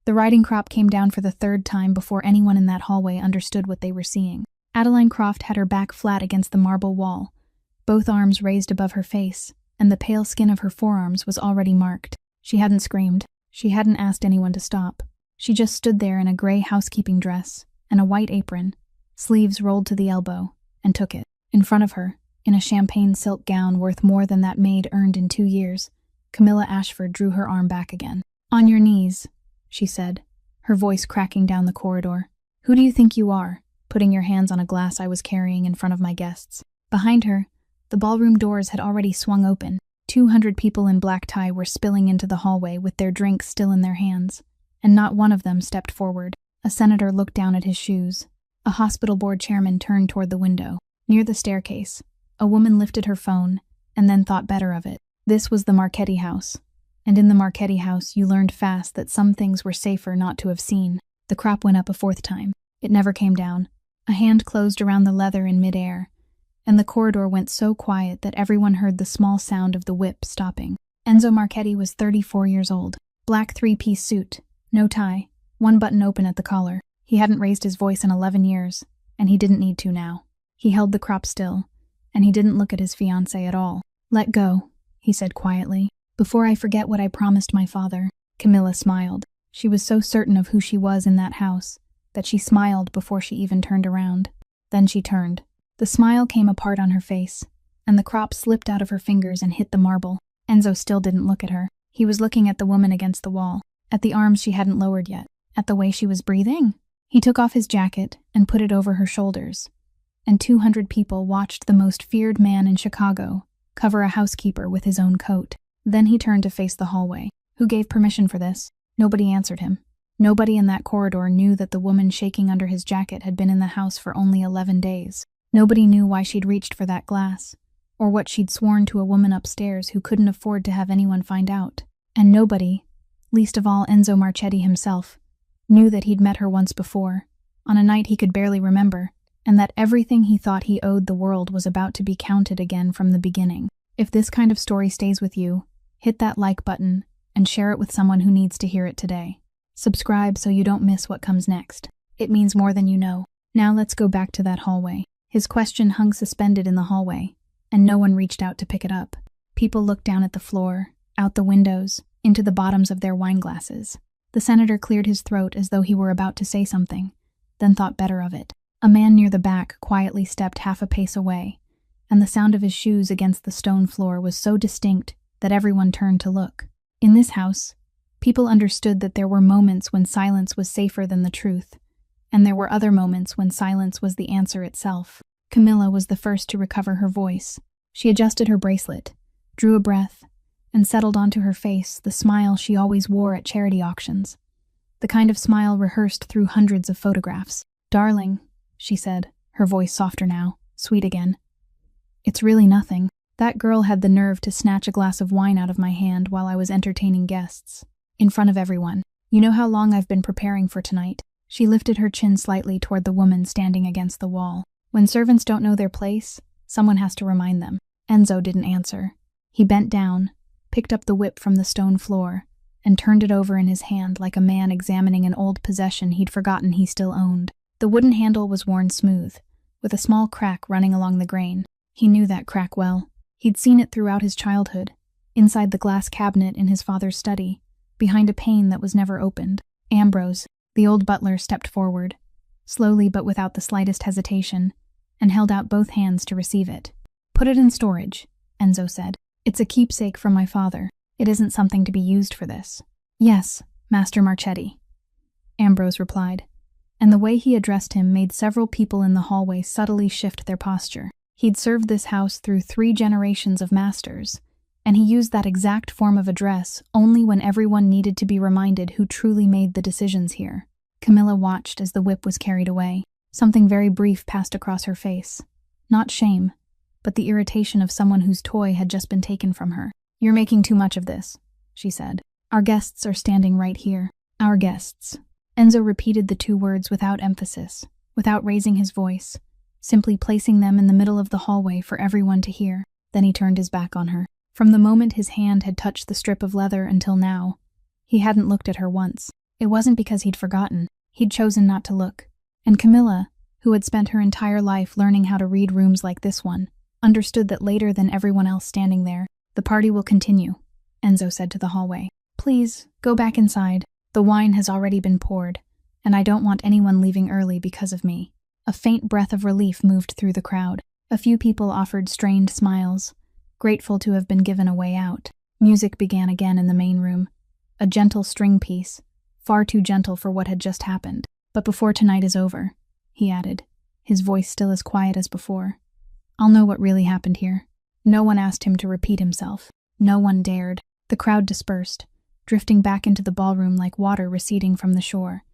The riding crop came down for the third time before anyone in that hallway understood what they were seeing. Adeline Croft had her back flat against the marble wall, both arms raised above her face, and the pale skin of her forearms was already marked. She hadn't screamed. She hadn't asked anyone to stop. She just stood there in a gray housekeeping dress and a white apron, sleeves rolled to the elbow, and took it. In front of her, in a champagne silk gown worth more than that maid earned in 2 years, Camilla Ashford drew her arm back again. "On your knees," she said, her voice cracking down the corridor. "Who do you think you are, putting your hands on a glass I was carrying in front of my guests?" Behind her, the ballroom doors had already swung open. 200 people in black tie were spilling into the hallway with their drinks still in their hands, and not one of them stepped forward. A senator looked down at his shoes. A hospital board chairman turned toward the window. Near the staircase, a woman lifted her phone and then thought better of it. This was the Marchetti house, and in the Marchetti house you learned fast that some things were safer not to have seen. The crop went up a 4th time. It never came down. A hand closed around the leather in midair, and the corridor went so quiet that everyone heard the small sound of the whip stopping. Enzo Marchetti was 34 years old. Black 3-piece suit, no tie, one button open at the collar. He hadn't raised his voice in 11 years, and he didn't need to now. He held the crop still, and he didn't look at his fiancée at all. "Let go," he said quietly. "Before I forget what I promised my father." Camilla smiled. She was so certain of who she was in that house that she smiled before she even turned around. Then she turned. The smile came apart on her face, and the crop slipped out of her fingers and hit the marble. Enzo still didn't look at her. He was looking at the woman against the wall, at the arms she hadn't lowered yet, at the way she was breathing. He took off his jacket and put it over her shoulders, and 200 people watched the most feared man in Chicago cover a housekeeper with his own coat. Then he turned to face the hallway. Who gave permission for this? Nobody answered him. Nobody in that corridor knew that the woman shaking under his jacket had been in the house for only 11 days. Nobody knew why she'd reached for that glass, or what she'd sworn to a woman upstairs who couldn't afford to have anyone find out. And nobody, least of all Enzo Marchetti himself, knew that he'd met her once before, on a night he could barely remember, and that everything he thought he owed the world was about to be counted again from the beginning. If this kind of story stays with you, hit that like button and share it with someone who needs to hear it today. Subscribe so you don't miss what comes next. It means more than you know. Now let's go back to that hallway. His question hung suspended in the hallway, and no one reached out to pick it up. People looked down at the floor, out the windows, into the bottoms of their wine glasses. The senator cleared his throat as though he were about to say something, then thought better of it. A man near the back quietly stepped half a pace away, and the sound of his shoes against the stone floor was so distinct that everyone turned to look. In this house, people understood that there were moments when silence was safer than the truth, and there were other moments when silence was the answer itself. Camilla was the first to recover her voice. She adjusted her bracelet, drew a breath, and settled onto her face the smile she always wore at charity auctions, the kind of smile rehearsed through hundreds of photographs. "Darling," she said, her voice softer now, sweet again. "It's really nothing. That girl had the nerve to snatch a glass of wine out of my hand while I was entertaining guests, in front of everyone. You know how long I've been preparing for tonight." She lifted her chin slightly toward the woman standing against the wall. "When servants don't know their place, someone has to remind them." Enzo didn't answer. He bent down, picked up the whip from the stone floor, and turned it over in his hand like a man examining an old possession he'd forgotten he still owned. The wooden handle was worn smooth, with a small crack running along the grain. He knew that crack well. He'd seen it throughout his childhood, inside the glass cabinet in his father's study, behind a pane that was never opened. Ambrose, the old butler, stepped forward, slowly but without the slightest hesitation, and held out both hands to receive it. "Put it in storage," Enzo said. "It's a keepsake from my father. It isn't something to be used for this." "Yes, Master Marchetti," Ambrose replied, and the way he addressed him made several people in the hallway subtly shift their posture. He'd served this house through 3 generations of masters, and he used that exact form of address only when everyone needed to be reminded who truly made the decisions here. Camilla watched as the whip was carried away. Something very brief passed across her face. Not shame, but the irritation of someone whose toy had just been taken from her. "You're making too much of this," she said. "Our guests are standing right here." "Our guests." Enzo repeated the 2 words without emphasis, without raising his voice, simply placing them in the middle of the hallway for everyone to hear. Then he turned his back on her. From the moment his hand had touched the strip of leather until now, he hadn't looked at her once. It wasn't because he'd forgotten. He'd chosen not to look. And Camilla, who had spent her entire life learning how to read rooms like this one, understood that later than everyone else standing there, the party will continue, Enzo said to the hallway. Please, go back inside. The wine has already been poured, and I don't want anyone leaving early because of me. A faint breath of relief moved through the crowd. A few people offered strained smiles, grateful to have been given a way out. Music began again in the main room. A gentle string piece, far too gentle for what had just happened. But before tonight is over, he added, his voice still as quiet as before, I'll know what really happened here. No one asked him to repeat himself. No one dared. The crowd dispersed, drifting back into the ballroom like water receding from the shore,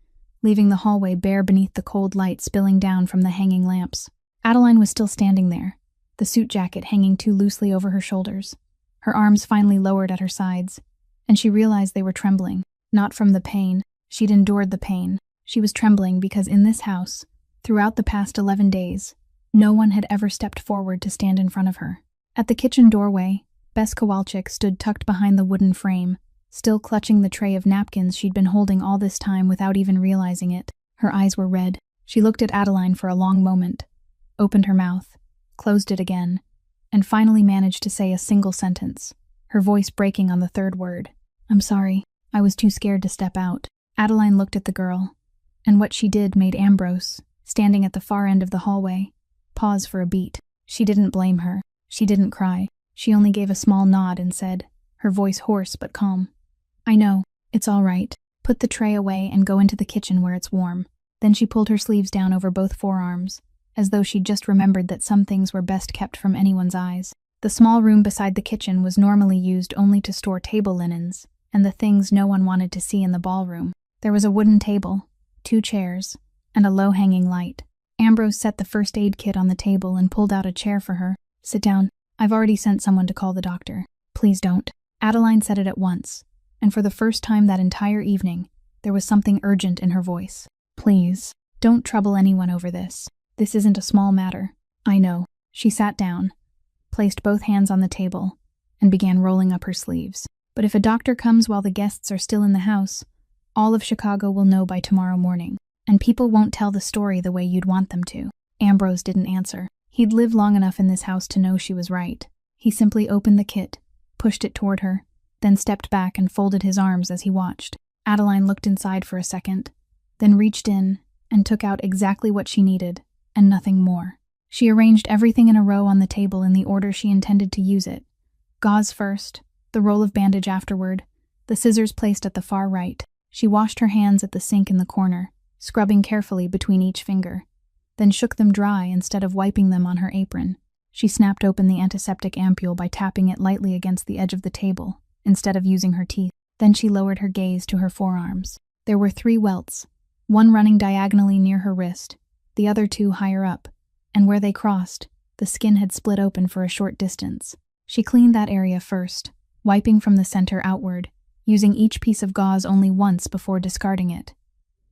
leaving the hallway bare beneath the cold light spilling down from the hanging lamps. Adeline was still standing there, the suit jacket hanging too loosely over her shoulders, her arms finally lowered at her sides, and she realized they were trembling. Not from the pain. She'd endured the pain. She was trembling because in this house, throughout the past 11 days, no one had ever stepped forward to stand in front of her. At the kitchen doorway, Bess Kowalczyk stood tucked behind the wooden frame, still clutching the tray of napkins she'd been holding all this time without even realizing it. Her eyes were red. She looked at Adeline for a long moment, opened her mouth, closed it again, and finally managed to say a single sentence, her voice breaking on the third word. I'm sorry. I was too scared to step out. Adeline looked at the girl, and what she did made Ambrose, standing at the far end of the hallway, pause for a beat. She didn't blame her. She didn't cry. She only gave a small nod and said, her voice hoarse but calm, I know. It's all right. Put the tray away and go into the kitchen where it's warm. Then she pulled her sleeves down over both forearms, as though she'd just remembered that some things were best kept from anyone's eyes. The small room beside the kitchen was normally used only to store table linens and the things no one wanted to see in the ballroom. There was a wooden table, 2 chairs, and a low-hanging light. Ambrose set the first aid kit on the table and pulled out a chair for her. Sit down. I've already sent someone to call the doctor. Please don't. Adeline said it at once, and for the first time that entire evening, there was something urgent in her voice. Please, don't trouble anyone over this. This isn't a small matter. I know. She sat down, placed both hands on the table, and began rolling up her sleeves. But if a doctor comes while the guests are still in the house, all of Chicago will know by tomorrow morning, and people won't tell the story the way you'd want them to. Ambrose didn't answer. He'd lived long enough in this house to know she was right. He simply opened the kit, pushed it toward her, then stepped back and folded his arms as he watched. Adeline looked inside for a second, then reached in and took out exactly what she needed, and nothing more. She arranged everything in a row on the table in the order she intended to use it. Gauze first, the roll of bandage afterward, the scissors placed at the far right. She washed her hands at the sink in the corner, scrubbing carefully between each finger, then shook them dry instead of wiping them on her apron. She snapped open the antiseptic ampule by tapping it lightly against the edge of the table, instead of using her teeth. Then she lowered her gaze to her forearms. There were 3 welts, one running diagonally near her wrist, the other 2 higher up, and where they crossed, the skin had split open for a short distance. She cleaned that area first, wiping from the center outward, using each piece of gauze only once before discarding it,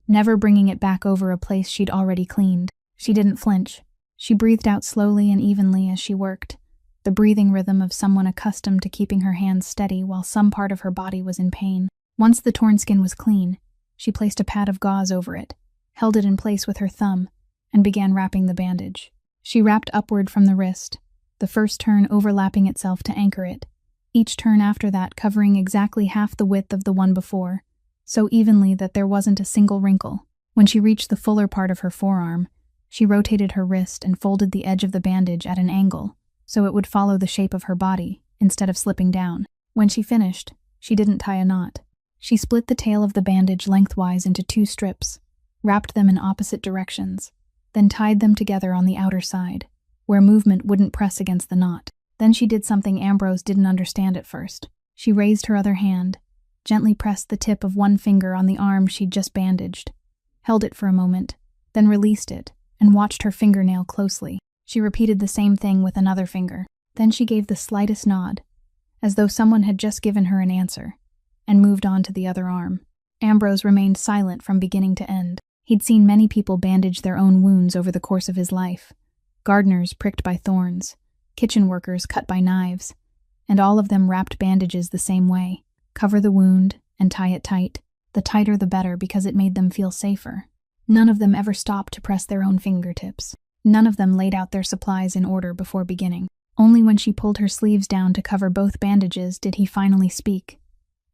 never bringing it back over a place she'd already cleaned. She didn't flinch. She breathed out slowly and evenly as she worked, the breathing rhythm of someone accustomed to keeping her hands steady while some part of her body was in pain. Once the torn skin was clean, she placed a pad of gauze over it, held it in place with her thumb, and began wrapping the bandage. She wrapped upward from the wrist, the first turn overlapping itself to anchor it, each turn after that covering exactly half the width of the one before, so evenly that there wasn't a single wrinkle. When she reached the fuller part of her forearm, she rotated her wrist and folded the edge of the bandage at an angle, so it would follow the shape of her body, instead of slipping down. When she finished, she didn't tie a knot. She split the tail of the bandage lengthwise into 2 strips, wrapped them in opposite directions, then tied them together on the outer side, where movement wouldn't press against the knot. Then she did something Ambrose didn't understand at first. She raised her other hand, gently pressed the tip of one finger on the arm she'd just bandaged, held it for a moment, then released it, and watched her fingernail closely. She repeated the same thing with another finger. Then she gave the slightest nod, as though someone had just given her an answer, and moved on to the other arm. Ambrose remained silent from beginning to end. He'd seen many people bandage their own wounds over the course of his life. Gardeners pricked by thorns, kitchen workers cut by knives, and all of them wrapped bandages the same way. Cover the wound and tie it tight. The tighter the better because it made them feel safer. None of them ever stopped to press their own fingertips. None of them laid out their supplies in order before beginning. Only when she pulled her sleeves down to cover both bandages did he finally speak,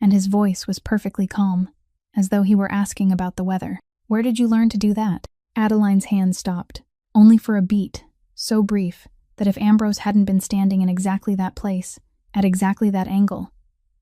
and his voice was perfectly calm, as though he were asking about the weather. "Where did you learn to do that?" Adeline's hand stopped, only for a beat, so brief that if Ambrose hadn't been standing in exactly that place, at exactly that angle,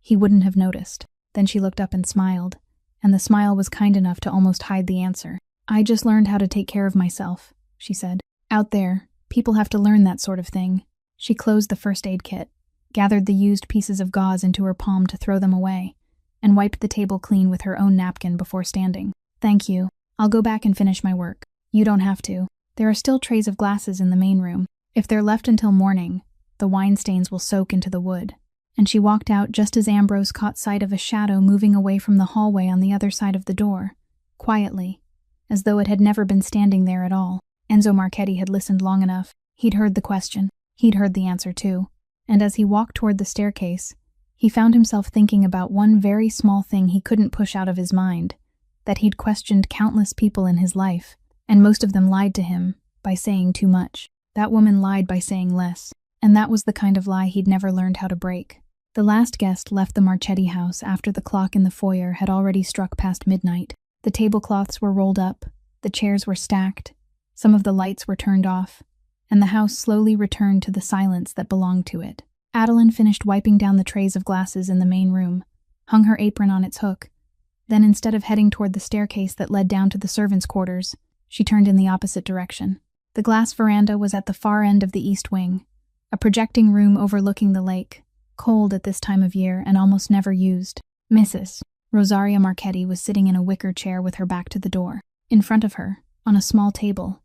he wouldn't have noticed. Then she looked up and smiled, and the smile was kind enough to almost hide the answer. "I just learned how to take care of myself," she said. "Out there, people have to learn that sort of thing." She closed the first aid kit, gathered the used pieces of gauze into her palm to throw them away, and wiped the table clean with her own napkin before standing. "Thank you. I'll go back and finish my work." "You don't have to. There are still trays of glasses in the main room. If they're left until morning, the wine stains will soak into the wood." And she walked out just as Ambrose caught sight of a shadow moving away from the hallway on the other side of the door, quietly, as though it had never been standing there at all. Enzo Marchetti had listened long enough. He'd heard the question. He'd heard the answer too. And as he walked toward the staircase, he found himself thinking about one very small thing he couldn't push out of his mind, that he'd questioned countless people in his life, and most of them lied to him by saying too much. That woman lied by saying less, and that was the kind of lie he'd never learned how to break. The last guest left the Marchetti house after the clock in the foyer had already struck past midnight. The tablecloths were rolled up, the chairs were stacked, some of the lights were turned off, and the house slowly returned to the silence that belonged to it. Adeline finished wiping down the trays of glasses in the main room, hung her apron on its hook. Then instead of heading toward the staircase that led down to the servants' quarters, she turned in the opposite direction. The glass veranda was at the far end of the east wing, a projecting room overlooking the lake, cold at this time of year and almost never used. Mrs. Rosaria Marchetti was sitting in a wicker chair with her back to the door. In front of her, on a small table,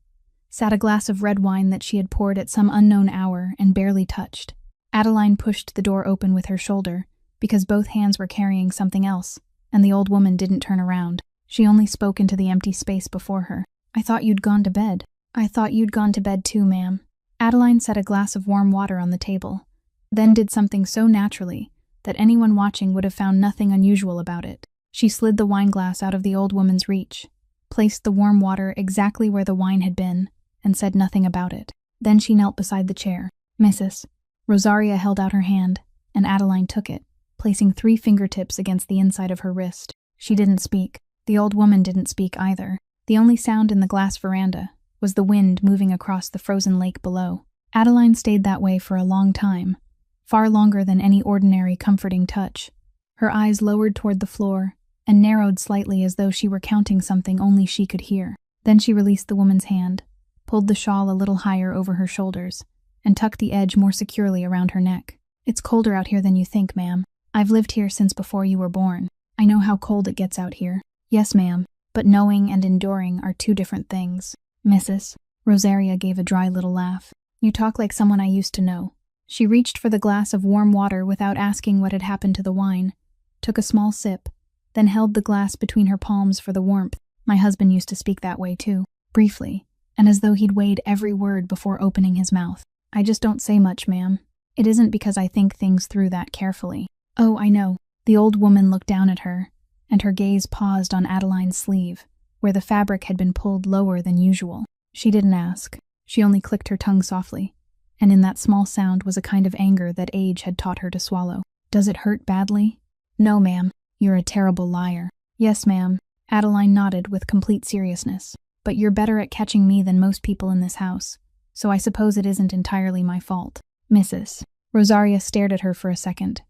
sat a glass of red wine that she had poured at some unknown hour and barely touched. Adeline pushed the door open with her shoulder, because both hands were carrying something else, and the old woman didn't turn around. She only spoke into the empty space before her. "I thought you'd gone to bed." "I thought you'd gone to bed too, ma'am." Adeline set a glass of warm water on the table, then did something so naturally that anyone watching would have found nothing unusual about it. She slid the wineglass out of the old woman's reach, placed the warm water exactly where the wine had been, and said nothing about it. Then she knelt beside the chair. "Mrs." Rosaria held out her hand, and Adeline took it, placing 3 fingertips against the inside of her wrist. She didn't speak. The old woman didn't speak either. The only sound in the glass veranda was the wind moving across the frozen lake below. Adeline stayed that way for a long time, far longer than any ordinary comforting touch. Her eyes lowered toward the floor and narrowed slightly as though she were counting something only she could hear. Then she released the woman's hand, pulled the shawl a little higher over her shoulders, and tucked the edge more securely around her neck. "It's colder out here than you think, ma'am. I've lived here since before you were born. I know how cold it gets out here." "Yes, ma'am, but knowing and enduring are 2 different things." "Mrs." Rosaria gave a dry little laugh. "You talk like someone I used to know." She reached for the glass of warm water without asking what had happened to the wine, took a small sip, then held the glass between her palms for the warmth. "My husband used to speak that way too, briefly, and as though he'd weighed every word before opening his mouth. I just don't say much, ma'am. It isn't because I think things through that carefully." "Oh, I know." The old woman looked down at her, and her gaze paused on Adeline's sleeve, where the fabric had been pulled lower than usual. She didn't ask. She only clicked her tongue softly, and in that small sound was a kind of anger that age had taught her to swallow. "Does it hurt badly?" "No, ma'am. You're a terrible liar." "Yes, ma'am." Adeline nodded with complete seriousness. "But you're better at catching me than most people in this house, so I suppose it isn't entirely my fault." "Mrs." Rosaria stared at her for a second,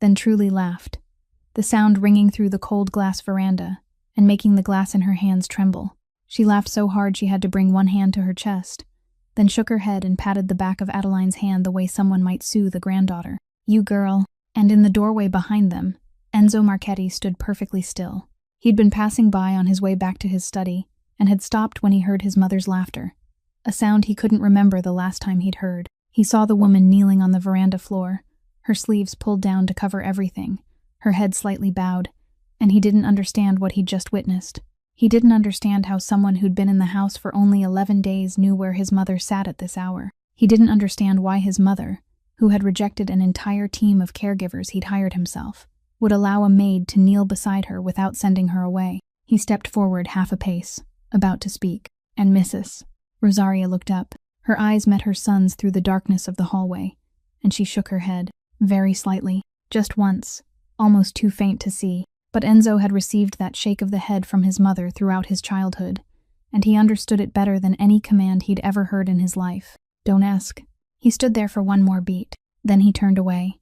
then truly laughed, the sound ringing through the cold glass veranda and making the glass in her hands tremble. She laughed so hard she had to bring one hand to her chest, then shook her head and patted the back of Adeline's hand the way someone might soothe a granddaughter. "You girl." And in the doorway behind them, Enzo Marchetti stood perfectly still. He'd been passing by on his way back to his study and had stopped when he heard his mother's laughter, a sound he couldn't remember the last time he'd heard. He saw the woman kneeling on the veranda floor, her sleeves pulled down to cover everything, her head slightly bowed, and he didn't understand what he'd just witnessed. He didn't understand how someone who'd been in the house for only 11 days knew where his mother sat at this hour. He didn't understand why his mother, who had rejected an entire team of caregivers he'd hired himself, would allow a maid to kneel beside her without sending her away. He stepped forward half a pace, about to speak. And Mrs. Rosaria looked up. Her eyes met her son's through the darkness of the hallway, and she shook her head, very slightly, just once, almost too faint to see. But Enzo had received that shake of the head from his mother throughout his childhood, and he understood it better than any command he'd ever heard in his life. Don't ask. He stood there for one more beat. Then he turned away,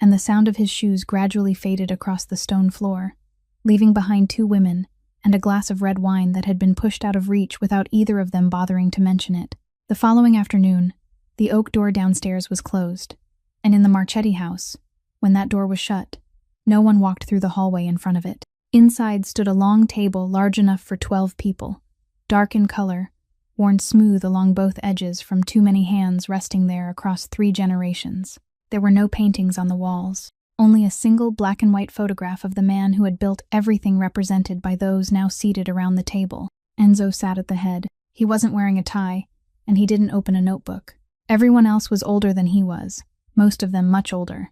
and the sound of his shoes gradually faded across the stone floor, leaving behind two women and a glass of red wine that had been pushed out of reach without either of them bothering to mention it. The following afternoon, the oak door downstairs was closed, and in the Marchetti house, when that door was shut, no one walked through the hallway in front of it. Inside stood a long table large enough for 12 people, dark in color, worn smooth along both edges from too many hands resting there across 3 generations. There were no paintings on the walls, only a single black and white photograph of the man who had built everything represented by those now seated around the table. Enzo sat at the head. He wasn't wearing a tie, and he didn't open a notebook. Everyone else was older than he was, most of them much older,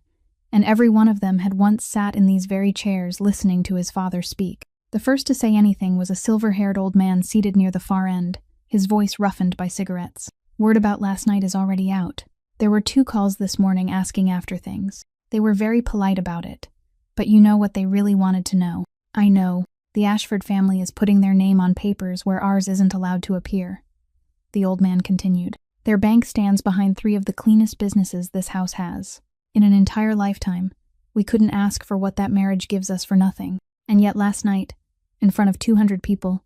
and every one of them had once sat in these very chairs listening to his father speak. The first to say anything was a silver-haired old man seated near the far end, his voice roughened by cigarettes. Word about last night is already out. There were 2 calls this morning asking after things. They were very polite about it, but you know what they really wanted to know. I know. The Ashford family is putting their name on papers where ours isn't allowed to appear. The old man continued. Their bank stands behind 3 of the cleanest businesses this house has. In an entire lifetime, we couldn't ask for what that marriage gives us for nothing. And yet last night, in front of 200 people,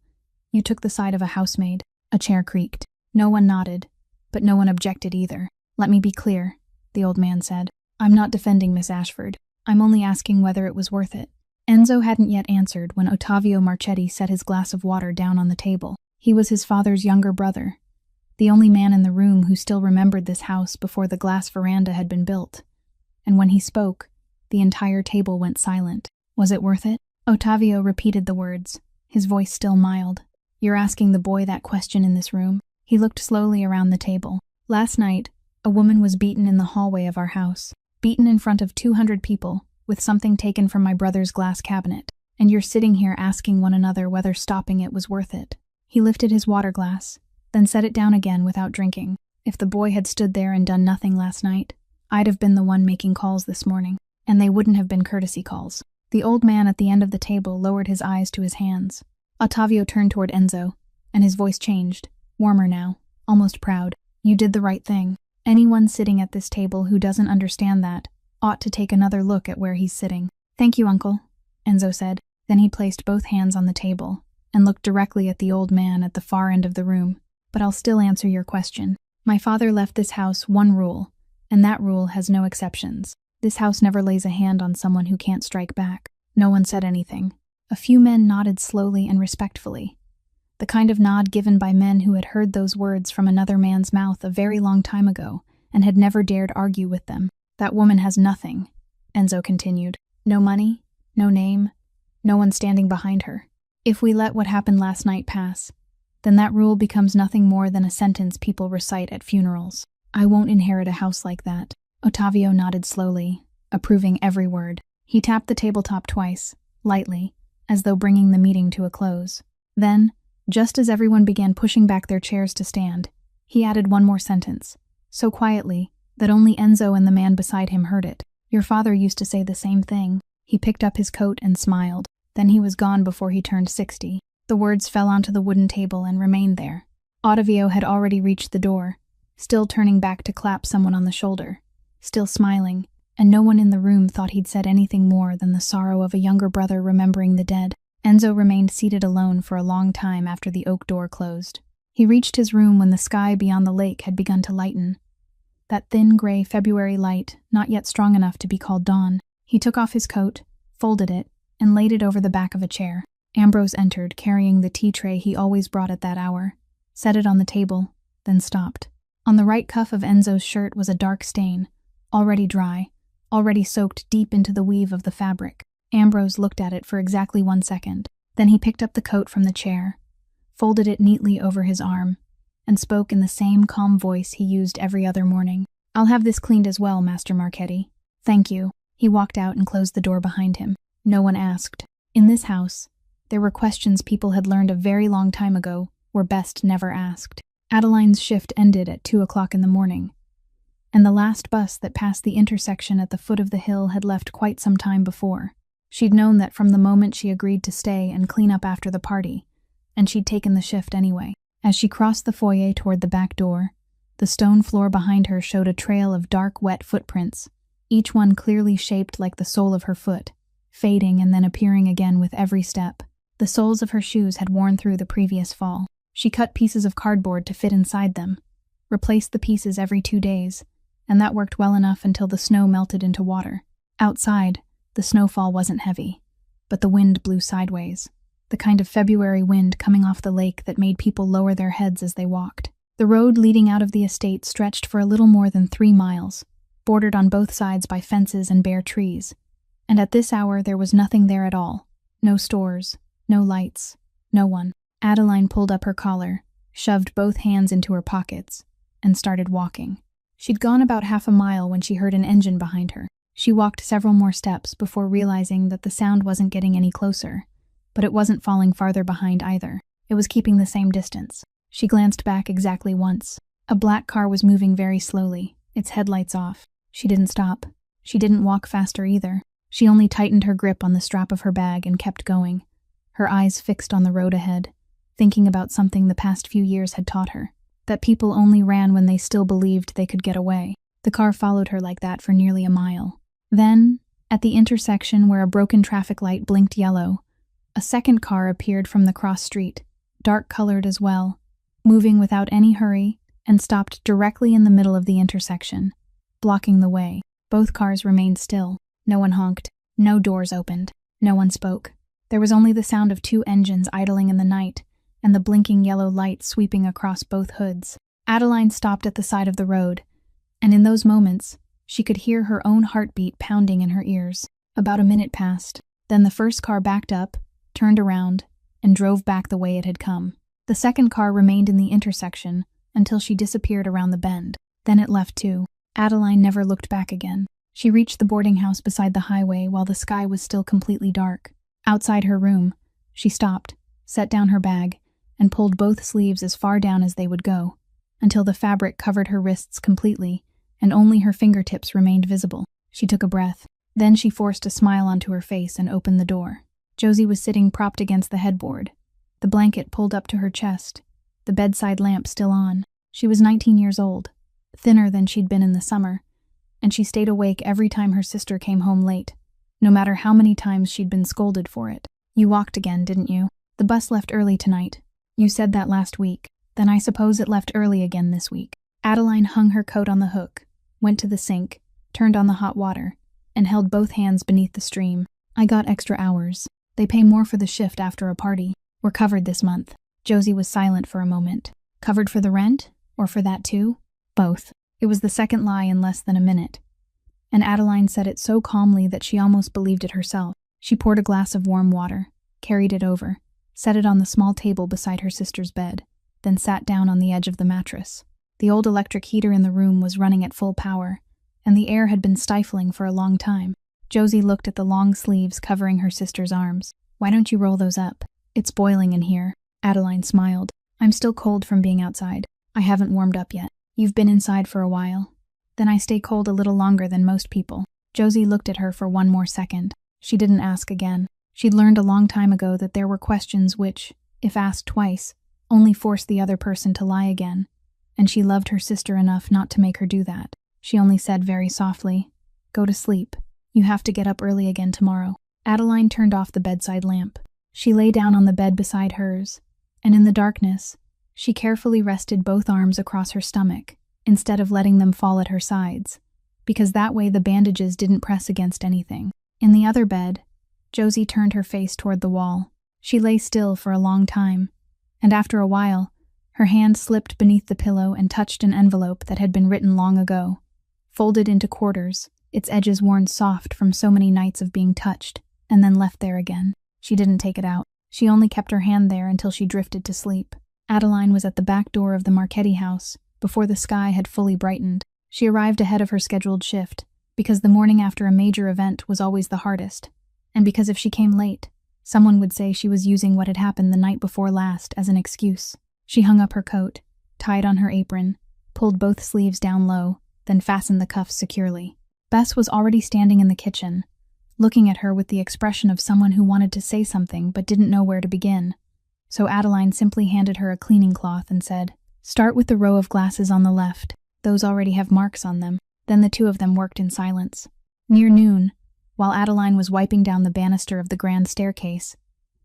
you took the side of a housemaid. A chair creaked. No one nodded, but no one objected either. Let me be clear, the old man said. I'm not defending Miss Ashford. I'm only asking whether it was worth it. Enzo hadn't yet answered when Ottavio Marchetti set his glass of water down on the table. He was his father's younger brother, the only man in the room who still remembered this house before the glass veranda had been built. And when he spoke, the entire table went silent. Was it worth it? Ottavio repeated the words, his voice still mild. You're asking the boy that question in this room? He looked slowly around the table. Last night, a woman was beaten in the hallway of our house. Beaten in front of 200 people, with something taken from my brother's glass cabinet. And you're sitting here asking one another whether stopping it was worth it. He lifted his water glass, then set it down again without drinking. If the boy had stood there and done nothing last night, I'd have been the one making calls this morning, and they wouldn't have been courtesy calls. The old man at the end of the table lowered his eyes to his hands. Ottavio turned toward Enzo, and his voice changed, warmer now, almost proud. You did the right thing. Anyone sitting at this table who doesn't understand that ought to take another look at where he's sitting. Thank you, Uncle, Enzo said. Then he placed both hands on the table and looked directly at the old man at the far end of the room. But I'll still answer your question. My father left this house one rule, and that rule has no exceptions. This house never lays a hand on someone who can't strike back. No one said anything. A few men nodded slowly and respectfully, the kind of nod given by men who had heard those words from another man's mouth a very long time ago and had never dared argue with them. That woman has nothing, Enzo continued. No money, no name, no one standing behind her. If we let what happened last night pass, then that rule becomes nothing more than a sentence people recite at funerals. I won't inherit a house like that. Ottavio nodded slowly, approving every word. He tapped the tabletop twice, lightly, as though bringing the meeting to a close. Then, just as everyone began pushing back their chairs to stand, he added one more sentence, so quietly that only Enzo and the man beside him heard it. Your father used to say the same thing. He picked up his coat and smiled. Then he was gone before he turned 60. The words fell onto the wooden table and remained there. Ottavio had already reached the door, still turning back to clap someone on the shoulder, still smiling, and no one in the room thought he'd said anything more than the sorrow of a younger brother remembering the dead. Enzo remained seated alone for a long time after the oak door closed. He reached his room when the sky beyond the lake had begun to lighten. That thin gray February light, not yet strong enough to be called dawn. He took off his coat, folded it, and laid it over the back of a chair. Ambrose entered, carrying the tea tray he always brought at that hour, set it on the table, then stopped. On the right cuff of Enzo's shirt was a dark stain, already dry, already soaked deep into the weave of the fabric. Ambrose looked at it for exactly 1 second. Then he picked up the coat from the chair, folded it neatly over his arm, and spoke in the same calm voice he used every other morning. I'll have this cleaned as well, Master Marchetti. Thank you. He walked out and closed the door behind him. No one asked. In this house, there were questions people had learned a very long time ago were best never asked. Adeline's shift ended at 2 o'clock in the morning, and the last bus that passed the intersection at the foot of the hill had left quite some time before. She'd known that from the moment she agreed to stay and clean up after the party, and she'd taken the shift anyway. As she crossed the foyer toward the back door, the stone floor behind her showed a trail of dark, wet footprints, each one clearly shaped like the sole of her foot, fading and then appearing again with every step. The soles of her shoes had worn through the previous fall. She cut pieces of cardboard to fit inside them, replaced the pieces every 2 days, and that worked well enough until the snow melted into water. Outside, the snowfall wasn't heavy, but the wind blew sideways, the kind of February wind coming off the lake that made people lower their heads as they walked. The road leading out of the estate stretched for a little more than 3 miles, bordered on both sides by fences and bare trees, and at this hour there was nothing there at all. No stores, no lights, no one. Adeline pulled up her collar, shoved both hands into her pockets, and started walking. She'd gone about half a mile when she heard an engine behind her. She walked several more steps before realizing that the sound wasn't getting any closer, but it wasn't falling farther behind either. It was keeping the same distance. She glanced back exactly once. A black car was moving very slowly, its headlights off. She didn't stop. She didn't walk faster either. She only tightened her grip on the strap of her bag and kept going, her eyes fixed on the road ahead, thinking about something the past few years had taught her, that people only ran when they still believed they could get away. The car followed her like that for nearly a mile. Then, at the intersection where a broken traffic light blinked yellow, a second car appeared from the cross street, dark-colored as well, moving without any hurry, and stopped directly in the middle of the intersection, blocking the way. Both cars remained still. No one honked. No doors opened. No one spoke. There was only the sound of 2 engines idling in the night, and the blinking yellow light sweeping across both hoods. Adeline stopped at the side of the road, and in those moments, she could hear her own heartbeat pounding in her ears. About a minute passed. Then the first car backed up, turned around, and drove back the way it had come. The second car remained in the intersection until she disappeared around the bend. Then it left too. Adeline never looked back again. She reached the boarding house beside the highway while the sky was still completely dark. Outside her room, she stopped, set down her bag, and pulled both sleeves as far down as they would go, until the fabric covered her wrists completely, and only her fingertips remained visible. She took a breath. Then she forced a smile onto her face and opened the door. Josie was sitting propped against the headboard, the blanket pulled up to her chest, the bedside lamp still on. She was 19 years old, thinner than she'd been in the summer, and she stayed awake every time her sister came home late, no matter how many times she'd been scolded for it. "You walked again, didn't you? The bus left early tonight. You said that last week. Then I suppose it left early again this week." Adeline hung her coat on the hook, went to the sink, turned on the hot water, and held both hands beneath the stream. "I got extra hours. They pay more for the shift after a party. We're covered this month." Josie was silent for a moment. Covered for the rent? Or for that too? Both. It was the second lie in less than a minute, and Adeline said it so calmly that she almost believed it herself. She poured a glass of warm water, carried it over, set it on the small table beside her sister's bed, then sat down on the edge of the mattress. The old electric heater in the room was running at full power, and the air had been stifling for a long time. Josie looked at the long sleeves covering her sister's arms. "Why don't you roll those up? It's boiling in here." Adeline smiled. "I'm still cold from being outside. I haven't warmed up yet." "You've been inside for a while." "Then I stay cold a little longer than most people." Josie looked at her for one more second. She didn't ask again. She'd learned a long time ago that there were questions which, if asked twice, only forced the other person to lie again, and she loved her sister enough not to make her do that. She only said very softly, "Go to sleep. You have to get up early again tomorrow." Adeline turned off the bedside lamp. She lay down on the bed beside hers, and in the darkness, she carefully rested both arms across her stomach, instead of letting them fall at her sides, because that way the bandages didn't press against anything. In the other bed, Josie turned her face toward the wall. She lay still for a long time, and after a while, her hand slipped beneath the pillow and touched an envelope that had been written long ago, folded into quarters, its edges worn soft from so many nights of being touched, and then left there again. She didn't take it out. She only kept her hand there until she drifted to sleep. Adeline was at the back door of the Marchetti house before the sky had fully brightened. She arrived ahead of her scheduled shift, because the morning after a major event was always the hardest, and because if she came late, someone would say she was using what had happened the night before last as an excuse. She hung up her coat, tied on her apron, pulled both sleeves down low, then fastened the cuffs securely. Bess was already standing in the kitchen, looking at her with the expression of someone who wanted to say something but didn't know where to begin. So Adeline simply handed her a cleaning cloth and said, "Start with the row of glasses on the left. Those already have marks on them." Then the two of them worked in silence. Near noon, while Adeline was wiping down the banister of the grand staircase,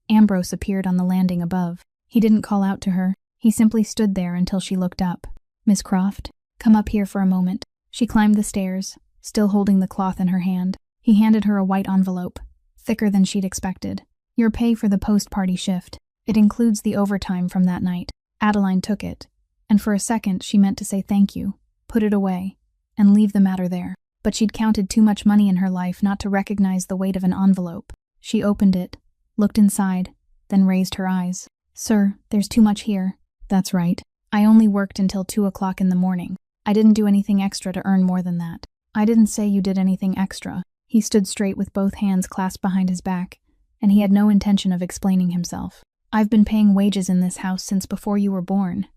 Ambrose appeared on the landing above. He didn't call out to her. He simply stood there until she looked up. "Miss Croft, come up here for a moment." She climbed the stairs, still holding the cloth in her hand. He handed her a white envelope, thicker than she'd expected. "Your pay for the post-party shift. It includes the overtime from that night." Adeline took it, and for a second she meant to say thank you, put it away, and leave the matter there. But she'd counted too much money in her life not to recognize the weight of an envelope. She opened it, looked inside, then raised her eyes. "Sir, there's too much here." "That's right. I only worked until 2 o'clock in the morning. I didn't do anything extra to earn more than that." "I didn't say you did anything extra." He stood straight with both hands clasped behind his back, and he had no intention of explaining himself. "I've been paying wages in this house since before you were born.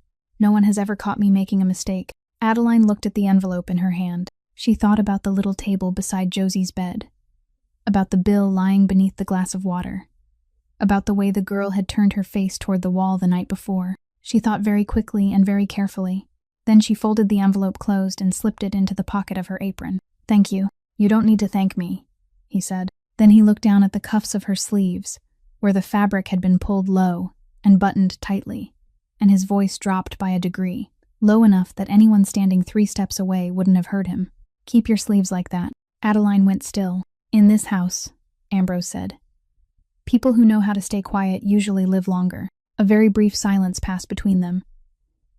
No one has ever caught me making a mistake." Adeline looked at the envelope in her hand. She thought about the little table beside Josie's bed, about the bill lying beneath the glass of water, about the way the girl had turned her face toward the wall the night before. She thought very quickly and very carefully. Then she folded the envelope closed and slipped it into the pocket of her apron. "Thank you. You don't need to thank me," he said. Then he looked down at the cuffs of her sleeves, where the fabric had been pulled low and buttoned tightly, and his voice dropped by a degree, low enough that anyone standing 3 steps away wouldn't have heard him. "Keep your sleeves like that." Adeline went still. "In this house," Ambrose said, "people who know how to stay quiet usually live longer." A very brief silence passed between them,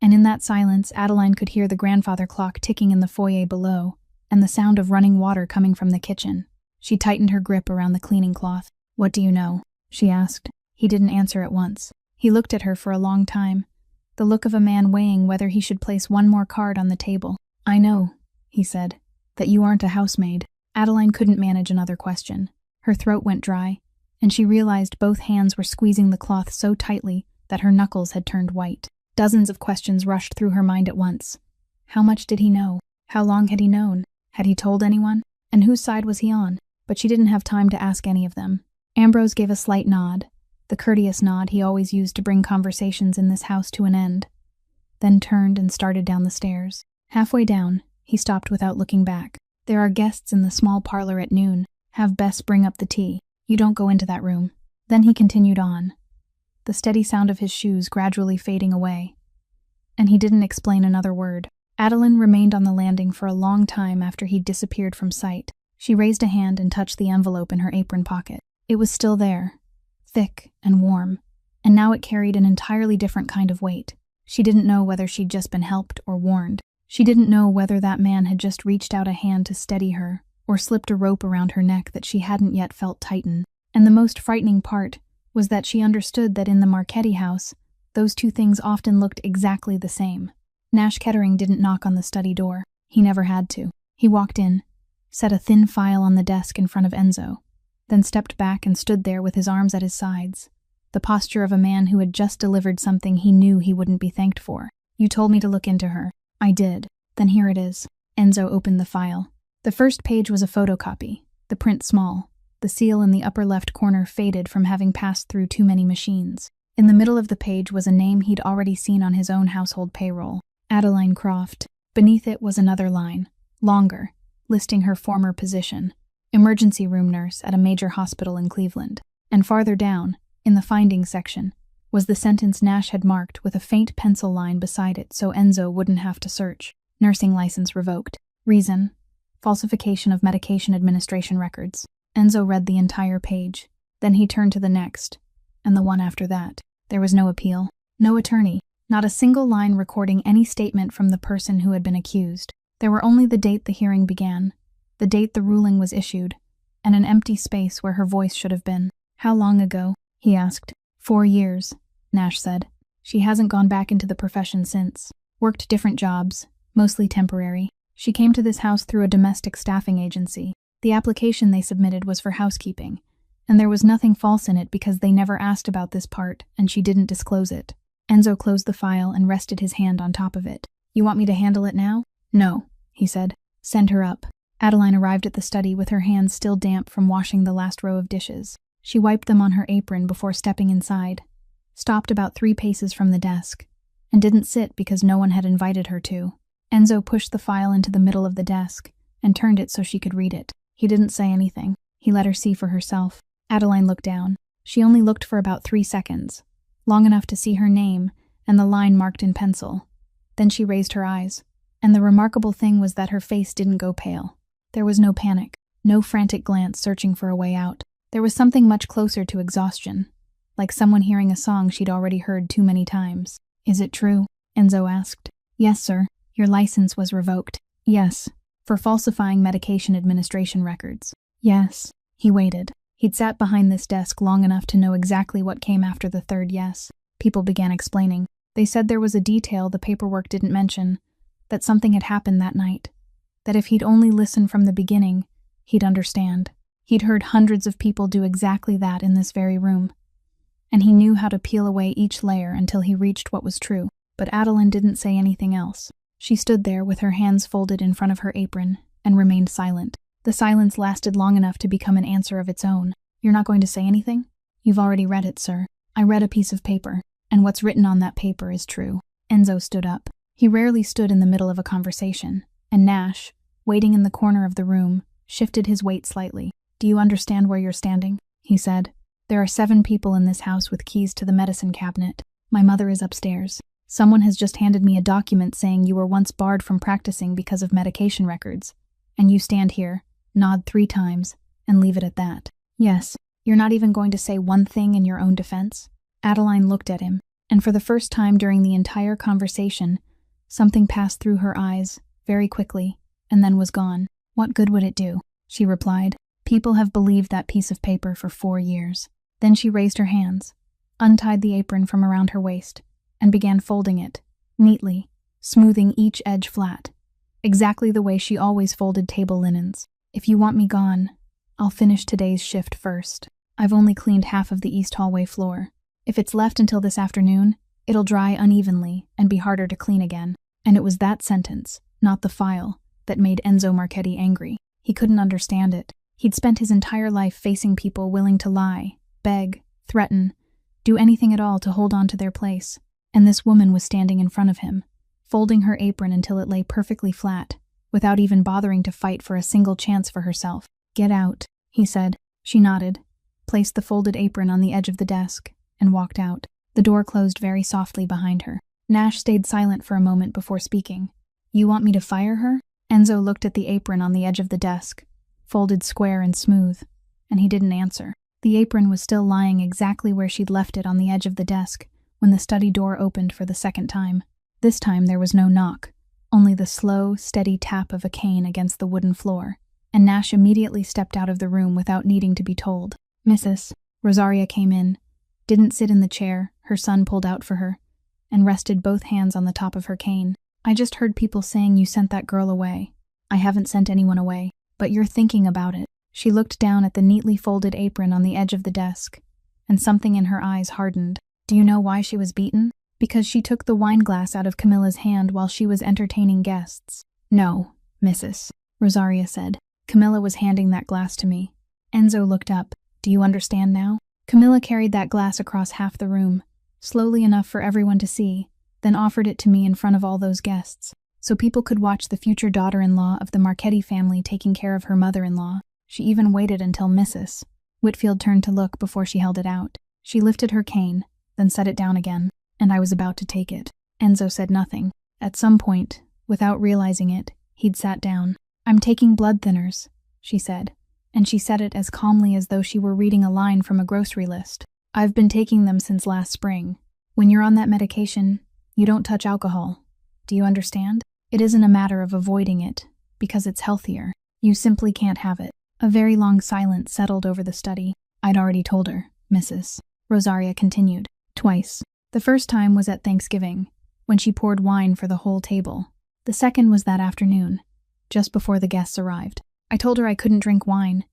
and in that silence Adeline could hear the grandfather clock ticking in the foyer below, and the sound of running water coming from the kitchen. She tightened her grip around the cleaning cloth. "What do you know?" she asked. He didn't answer at once. He looked at her for a long time, the look of a man weighing whether he should place one more card on the table. "I know," he said, "that you aren't a housemaid." Adeline couldn't manage another question. Her throat went dry, and she realized both hands were squeezing the cloth so tightly that her knuckles had turned white. Dozens of questions rushed through her mind at once. How much did he know? How long had he known? Had he told anyone? And whose side was he on? But she didn't have time to ask any of them. Ambrose gave a slight nod, the courteous nod he always used to bring conversations in this house to an end, then turned and started down the stairs. Halfway down, he stopped without looking back. "There are guests in the small parlor at noon. Have Bess bring up the tea. You don't go into that room." Then he continued on, the steady sound of his shoes gradually fading away, and he didn't explain another word. Adeline remained on the landing for a long time after he'd disappeared from sight. She raised a hand and touched the envelope in her apron pocket. It was still there, thick and warm, and now it carried an entirely different kind of weight. She didn't know whether she'd just been helped or warned. She didn't know whether that man had just reached out a hand to steady her, or slipped a rope around her neck that she hadn't yet felt tighten. And the most frightening part was that she understood that in the Marchetti house, those two things often looked exactly the same. Nash Kettering didn't knock on the study door. He never had to. He walked in, set a thin file on the desk in front of Enzo, then stepped back and stood there with his arms at his sides, the posture of a man who had just delivered something he knew he wouldn't be thanked for. "You told me to look into her." "I did." "Then here it is." Enzo opened the file. The first page was a photocopy, the print small, the seal in the upper left corner faded from having passed through too many machines. In the middle of the page was a name he'd already seen on his own household payroll, Adeline Croft. Beneath it was another line, longer, listing her former position, emergency room nurse at a major hospital in Cleveland. And farther down, in the findings section, was the sentence Nash had marked with a faint pencil line beside it so Enzo wouldn't have to search. Nursing license revoked. Reason: falsification of medication administration records. Enzo read the entire page. Then he turned to the next, and the one after that. There was no appeal, no attorney, not a single line recording any statement from the person who had been accused. There were only the date the hearing began, the date the ruling was issued, and an empty space where her voice should have been. "How long ago?" he asked. 4 years, Nash said. "She hasn't gone back into the profession since. Worked different jobs, mostly temporary." She came to this house through a domestic staffing agency. The application they submitted was for housekeeping, and there was nothing false in it because they never asked about this part and she didn't disclose it. Enzo closed the file and rested his hand on top of it. You want me to handle it now? No, he said. Send her up. Adeline arrived at the study with her hands still damp from washing the last row of dishes. She wiped them on her apron before stepping inside, stopped about 3 paces from the desk, and didn't sit because no one had invited her to. Enzo pushed the file into the middle of the desk and turned it so she could read it. He didn't say anything. He let her see for herself. Adeline looked down. She only looked for about 3 seconds, long enough to see her name and the line marked in pencil. Then she raised her eyes, and the remarkable thing was that her face didn't go pale. There was no panic, no frantic glance searching for a way out. There was something much closer to exhaustion, like someone hearing a song she'd already heard too many times. Is it true? Enzo asked. Yes, sir. Your license was revoked. Yes. For falsifying medication administration records. Yes. He waited. He'd sat behind this desk long enough to know exactly what came after the third yes. People began explaining. They said there was a detail the paperwork didn't mention, that something had happened that night, that if he'd only listened from the beginning, he'd understand. He'd heard hundreds of people do exactly that in this very room, and he knew how to peel away each layer until he reached what was true. But Adeline didn't say anything else. She stood there with her hands folded in front of her apron and remained silent. The silence lasted long enough to become an answer of its own. You're not going to say anything? You've already read it, sir. I read a piece of paper, and what's written on that paper is true. Enzo stood up. He rarely stood in the middle of a conversation, and Nash, waiting in the corner of the room, shifted his weight slightly. Do you understand where you're standing? He said. There are 7 people in this house with keys to the medicine cabinet. My mother is upstairs. Someone has just handed me a document saying you were once barred from practicing because of medication records. And you stand here, nod 3 times, and leave it at that. Yes, you're not even going to say one thing in your own defense? Adeline looked at him, and for the first time during the entire conversation, something passed through her eyes, very quickly, and then was gone. What good would it do? She replied. People have believed that piece of paper for 4 years. Then she raised her hands, untied the apron from around her waist, and began folding it, neatly, smoothing each edge flat, exactly the way she always folded table linens. If you want me gone, I'll finish today's shift first. I've only cleaned half of the east hallway floor. If it's left until this afternoon, it'll dry unevenly and be harder to clean again. And it was that sentence, not the file, that made Enzo Marchetti angry. He couldn't understand it. He'd spent his entire life facing people willing to lie, beg, threaten, do anything at all to hold on to their place. And this woman was standing in front of him, folding her apron until it lay perfectly flat, without even bothering to fight for a single chance for herself. Get out, he said. She nodded, placed the folded apron on the edge of the desk, and walked out. The door closed very softly behind her. Nash stayed silent for a moment before speaking. You want me to fire her? Enzo looked at the apron on the edge of the desk, folded square and smooth, and he didn't answer. The apron was still lying exactly where she'd left it on the edge of the desk when the study door opened for the second time. This time there was no knock, only the slow, steady tap of a cane against the wooden floor, and Nash immediately stepped out of the room without needing to be told. Mrs. Rosaria came in, didn't sit in the chair her son pulled out for her, and rested both hands on the top of her cane. I just heard people saying you sent that girl away. I haven't sent anyone away, but you're thinking about it. She looked down at the neatly folded apron on the edge of the desk, and something in her eyes hardened. Do you know why she was beaten? Because she took the wine glass out of Camilla's hand while she was entertaining guests. No, Mrs. Rosaria said. Camilla was handing that glass to me. Enzo looked up. Do you understand now? Camilla carried that glass across half the room, slowly enough for everyone to see, then offered it to me in front of all those guests, so people could watch the future daughter-in-law of the Marchetti family taking care of her mother-in-law. She even waited until Mrs. Whitfield turned to look before she held it out. She lifted her cane, then set it down again, and I was about to take it. Enzo said nothing. At some point, without realizing it, he'd sat down. I'm taking blood thinners, she said, and she said it as calmly as though she were reading a line from a grocery list. I've been taking them since last spring. When you're on that medication, you don't touch alcohol. Do you understand? It isn't a matter of avoiding it, because it's healthier. You simply can't have it. A very long silence settled over the study. I'd already told her, Mrs. Rosaria continued. Twice. The first time was at Thanksgiving, when she poured wine for the whole table. The second was that afternoon, just before the guests arrived. I told her I couldn't drink wine,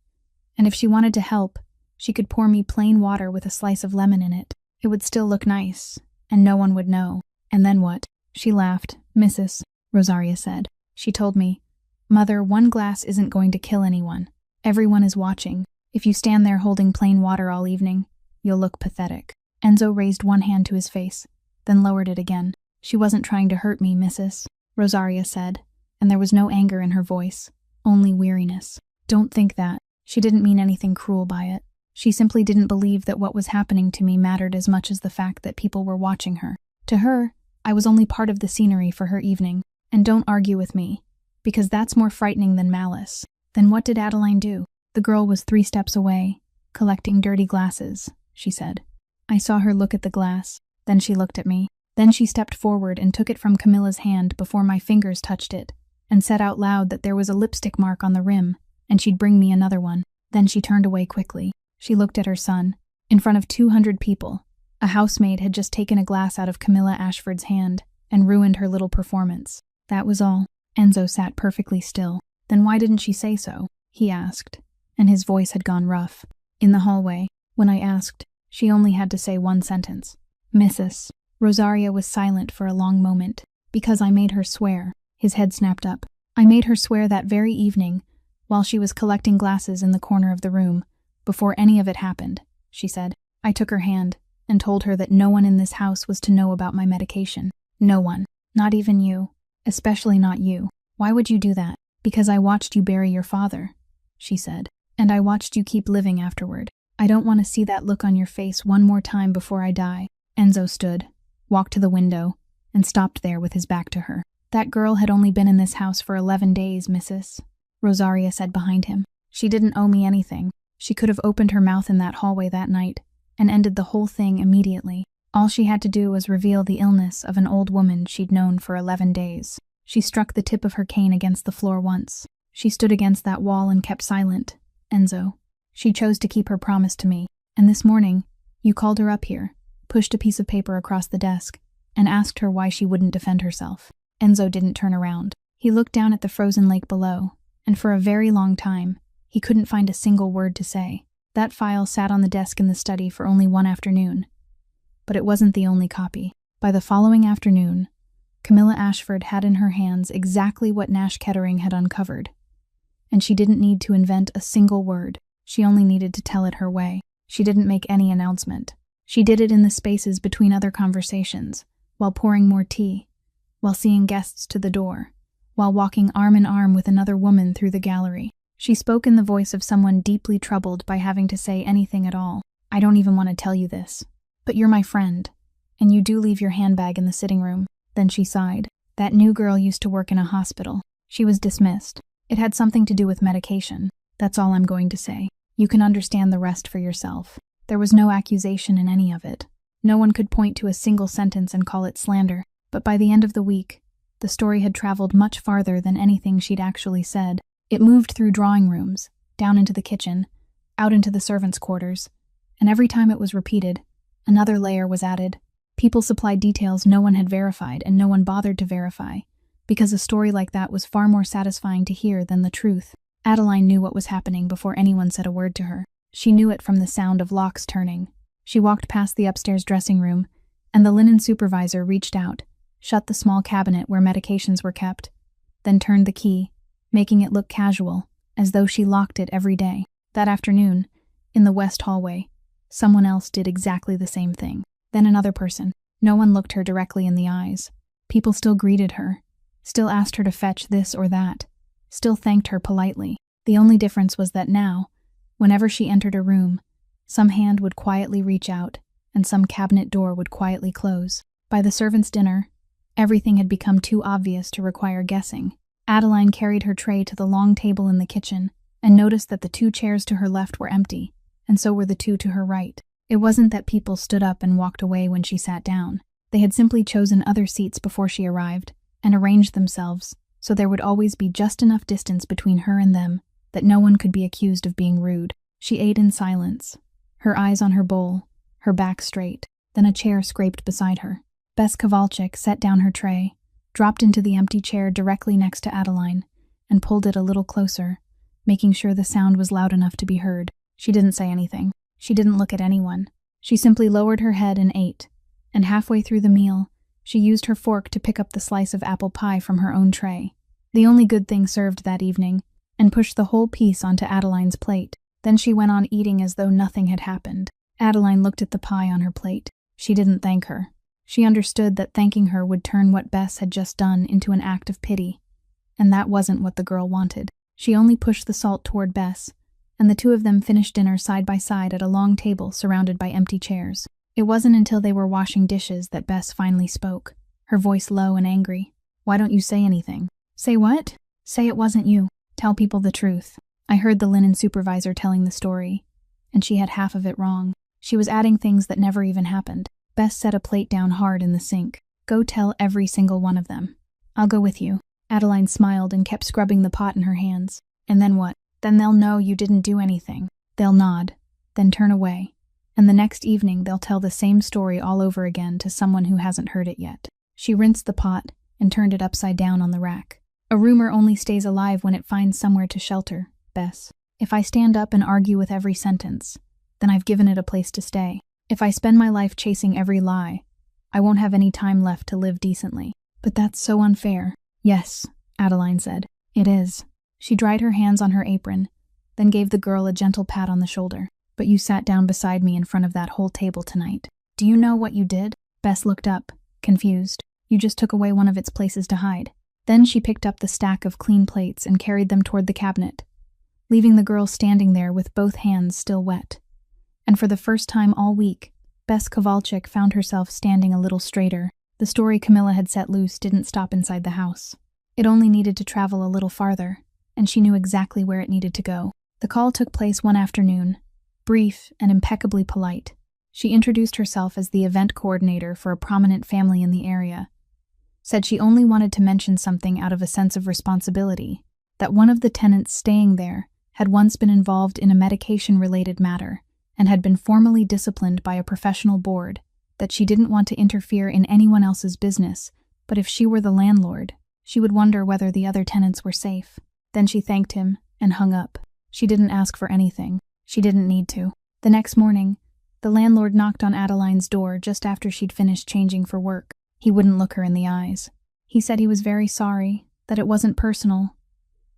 and if she wanted to help, she could pour me plain water with a slice of lemon in it. It would still look nice, and no one would know. And then what? She laughed. Mrs. Rosaria said. She told me, Mother, one glass isn't going to kill anyone. Everyone is watching. If you stand there holding plain water all evening, you'll look pathetic. Enzo raised one hand to his face, then lowered it again. She wasn't trying to hurt me, Mrs. Rosaria said, and there was no anger in her voice, only weariness. Don't think that. She didn't mean anything cruel by it. She simply didn't believe that what was happening to me mattered as much as the fact that people were watching her. To her, I was only part of the scenery for her evening. And don't argue with me, because that's more frightening than malice. Then what did Adeline do? The girl was 3 steps away, collecting dirty glasses, she said. I saw her look at the glass, then she looked at me. Then she stepped forward and took it from Camilla's hand before my fingers touched it, and said out loud that there was a lipstick mark on the rim, and she'd bring me another one. Then she turned away quickly. She looked at her son. In front of 200 people, a housemaid had just taken a glass out of Camilla Ashford's hand and ruined her little performance. That was all. Enzo sat perfectly still. Then why didn't she say so? He asked, and his voice had gone rough. In the hallway, when I asked, she only had to say one sentence. Mrs. Rosaria was silent for a long moment. Because I made her swear. His head snapped up. I made her swear that very evening, while she was collecting glasses in the corner of the room, before any of it happened, she said. I took her hand and told her that no one in this house was to know about my medication. No one. Not even you. Especially not you. Why would you do that? Because I watched you bury your father, she said. And I watched you keep living afterward. I don't want to see that look on your face one more time before I die. Enzo stood, walked to the window, and stopped there with his back to her. That girl had only been in this house for 11 days, Mrs. Rosaria said behind him. She didn't owe me anything. She could have opened her mouth in that hallway that night and ended the whole thing immediately. All she had to do was reveal the illness of an old woman she'd known for 11 days. She struck the tip of her cane against the floor once. She stood against that wall and kept silent. Enzo. She chose to keep her promise to me. And this morning, you called her up here, pushed a piece of paper across the desk, and asked her why she wouldn't defend herself. Enzo didn't turn around. He looked down at the frozen lake below, and for a very long time, he couldn't find a single word to say. That file sat on the desk in the study for only one afternoon. But it wasn't the only copy. By the following afternoon, Camilla Ashford had in her hands exactly what Nash Kettering had uncovered. And she didn't need to invent a single word. She only needed to tell it her way. She didn't make any announcement. She did it in the spaces between other conversations, while pouring more tea, while seeing guests to the door, while walking arm in arm with another woman through the gallery. She spoke in the voice of someone deeply troubled by having to say anything at all. I don't even want to tell you this, but you're my friend, and you do leave your handbag in the sitting room. Then she sighed. That new girl used to work in a hospital. She was dismissed. It had something to do with medication. That's all I'm going to say. You can understand the rest for yourself. There was no accusation in any of it. No one could point to a single sentence and call it slander. But by the end of the week, the story had traveled much farther than anything she'd actually said. It moved through drawing rooms, down into the kitchen, out into the servants' quarters, and every time it was repeated, another layer was added. People supplied details no one had verified and no one bothered to verify, because a story like that was far more satisfying to hear than the truth. Adeline knew what was happening before anyone said a word to her. She knew it from the sound of locks turning. She walked past the upstairs dressing room, and the linen supervisor reached out, shut the small cabinet where medications were kept, then turned the key, making it look casual, as though she locked it every day. That afternoon, in the west hallway, someone else did exactly the same thing. Then another person. No one looked her directly in the eyes. People still greeted her, still asked her to fetch this or that, still thanked her politely. The only difference was that now, whenever she entered a room, some hand would quietly reach out, and some cabinet door would quietly close. By the servants' dinner, everything had become too obvious to require guessing. Adeline carried her tray to the long table in the kitchen and noticed that the 2 chairs to her left were empty, and so were the 2 to her right. It wasn't that people stood up and walked away when she sat down. They had simply chosen other seats before she arrived and arranged themselves so there would always be just enough distance between her and them that no one could be accused of being rude. She ate in silence, her eyes on her bowl, her back straight. Then a chair scraped beside her. Bess Kowalczyk set down her tray, dropped into the empty chair directly next to Adeline, and pulled it a little closer, making sure the sound was loud enough to be heard. She didn't say anything. She didn't look at anyone. She simply lowered her head and ate, and halfway through the meal, she used her fork to pick up the slice of apple pie from her own tray, the only good thing served that evening, and pushed the whole piece onto Adeline's plate. Then she went on eating as though nothing had happened. Adeline looked at the pie on her plate. She didn't thank her. She understood that thanking her would turn what Bess had just done into an act of pity, and that wasn't what the girl wanted. She only pushed the salt toward Bess, and the two of them finished dinner side by side at a long table surrounded by empty chairs. It wasn't until they were washing dishes that Bess finally spoke, her voice low and angry. "Why don't you say anything?" "Say what?" "Say it wasn't you. Tell people the truth." I heard the linen supervisor telling the story, and she had half of it wrong. She was adding things that never even happened. Bess set a plate down hard in the sink. "Go tell every single one of them." "I'll go with you." Adeline smiled and kept scrubbing the pot in her hands. "And then what?" "Then they'll know you didn't do anything. They'll nod, then turn away. And the next evening they'll tell the same story all over again to someone who hasn't heard it yet." She rinsed the pot and turned it upside down on the rack. "A rumor only stays alive when it finds somewhere to shelter, Bess. If I stand up and argue with every sentence, then I've given it a place to stay. If I spend my life chasing every lie, I won't have any time left to live decently." "But that's so unfair." "Yes," Adeline said. "It is." She dried her hands on her apron, then gave the girl a gentle pat on the shoulder. "But you sat down beside me in front of that whole table tonight. Do you know what you did?" Bess looked up, confused. "You just took away one of its places to hide." Then she picked up the stack of clean plates and carried them toward the cabinet, leaving the girl standing there with both hands still wet. And for the first time all week, Bess Kowalczyk found herself standing a little straighter. The story Camilla had set loose didn't stop inside the house. It only needed to travel a little farther, and she knew exactly where it needed to go. The call took place one afternoon, brief and impeccably polite. She introduced herself as the event coordinator for a prominent family in the area, said she only wanted to mention something out of a sense of responsibility, that one of the tenants staying there had once been involved in a medication-related matter and had been formally disciplined by a professional board, that she didn't want to interfere in anyone else's business, but if she were the landlord, she would wonder whether the other tenants were safe. Then she thanked him and hung up. She didn't ask for anything. She didn't need to. The next morning, the landlord knocked on Adeline's door just after she'd finished changing for work. He wouldn't look her in the eyes. He said he was very sorry, that it wasn't personal,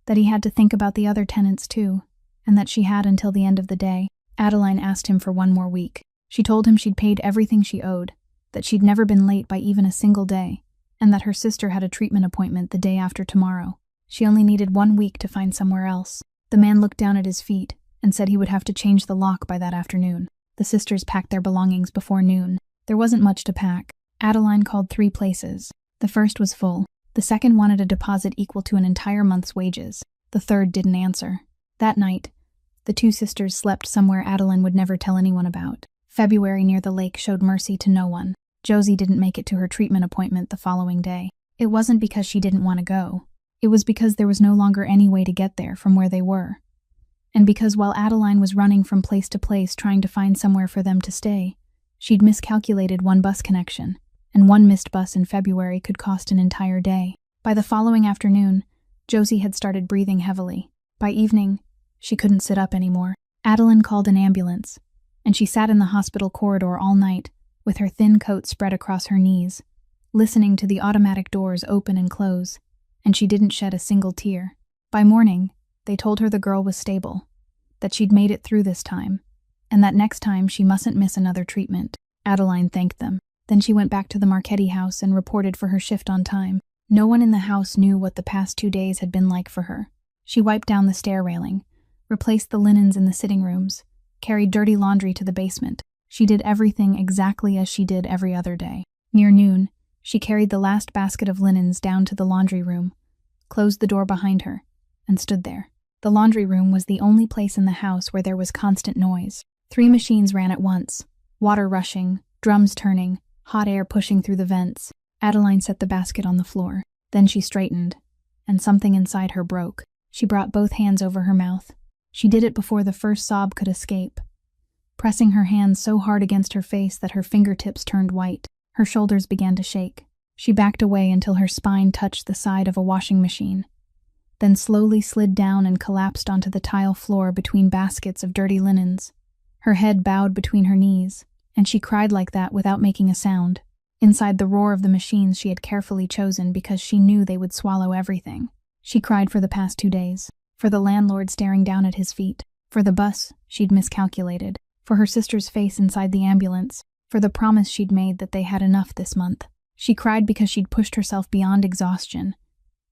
that he had to think about the other tenants too, and that she had until the end of the day. Adeline asked him for one more week. She told him she'd paid everything she owed, that she'd never been late by even a single day, and that her sister had a treatment appointment the day after tomorrow. She only needed 1 week to find somewhere else. The man looked down at his feet and said he would have to change the lock by that afternoon. The sisters packed their belongings before noon. There wasn't much to pack. Adeline called 3 places. The first was full. The second wanted a deposit equal to an entire month's wages. The third didn't answer. That night, the 2 sisters slept somewhere Adeline would never tell anyone about. February near the lake showed mercy to no one. Josie didn't make it to her treatment appointment the following day. It wasn't because she didn't want to go. It was because there was no longer any way to get there from where they were. And because while Adeline was running from place to place trying to find somewhere for them to stay, she'd miscalculated one bus connection, and one missed bus in February could cost an entire day. By the following afternoon, Josie had started breathing heavily. By evening, she couldn't sit up anymore. Adeline called an ambulance, and she sat in the hospital corridor all night, with her thin coat spread across her knees, listening to the automatic doors open and close, and she didn't shed a single tear. By morning, they told her the girl was stable, that she'd made it through this time, and that next time she mustn't miss another treatment. Adeline thanked them. Then she went back to the Marchetti house and reported for her shift on time. No one in the house knew what the past 2 days had been like for her. She wiped down the stair railing, replaced the linens in the sitting rooms, carried dirty laundry to the basement. She did everything exactly as she did every other day. Near noon, she carried the last basket of linens down to the laundry room, closed the door behind her, and stood there. The laundry room was the only place in the house where there was constant noise. 3 machines ran at once, water rushing, drums turning, hot air pushing through the vents. Adeline set the basket on the floor. Then she straightened, and something inside her broke. She brought both hands over her mouth. She did it before the first sob could escape, pressing her hands so hard against her face that her fingertips turned white. Her shoulders began to shake. She backed away until her spine touched the side of a washing machine. then slowly slid down and collapsed onto the tile floor between baskets of dirty linens. Her head bowed between her knees, and she cried like that without making a sound, inside the roar of the machines she had carefully chosen because she knew they would swallow everything. She cried for the past 2 days, for the landlord staring down at his feet, for the bus she'd miscalculated, for her sister's face inside the ambulance, for the promise she'd made that they had enough this month. She cried because she'd pushed herself beyond exhaustion,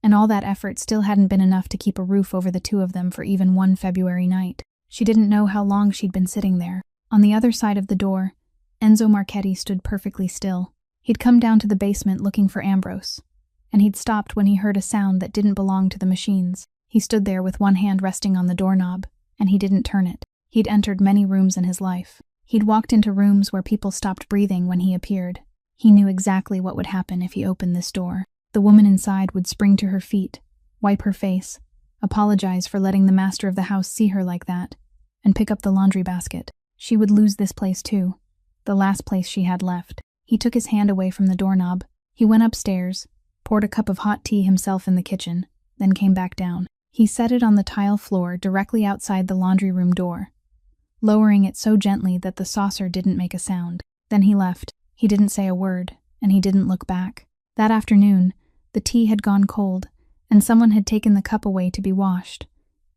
and all that effort still hadn't been enough to keep a roof over the two of them for even one February night. She didn't know how long she'd been sitting there. On the other side of the door, Enzo Marchetti stood perfectly still. He'd come down to the basement looking for Ambrose, and he'd stopped when he heard a sound that didn't belong to the machines. He stood there with one hand resting on the doorknob, and he didn't turn it. He'd entered many rooms in his life. He'd walked into rooms where people stopped breathing when he appeared. He knew exactly what would happen if he opened this door. The woman inside would spring to her feet, wipe her face, apologize for letting the master of the house see her like that, and pick up the laundry basket. She would lose this place too, the last place she had left. He took his hand away from the doorknob. He went upstairs, poured a cup of hot tea himself in the kitchen, then came back down. He set it on the tile floor directly outside the laundry room door, lowering it so gently that the saucer didn't make a sound. Then he left. He didn't say a word, and he didn't look back. That afternoon, the tea had gone cold, and someone had taken the cup away to be washed,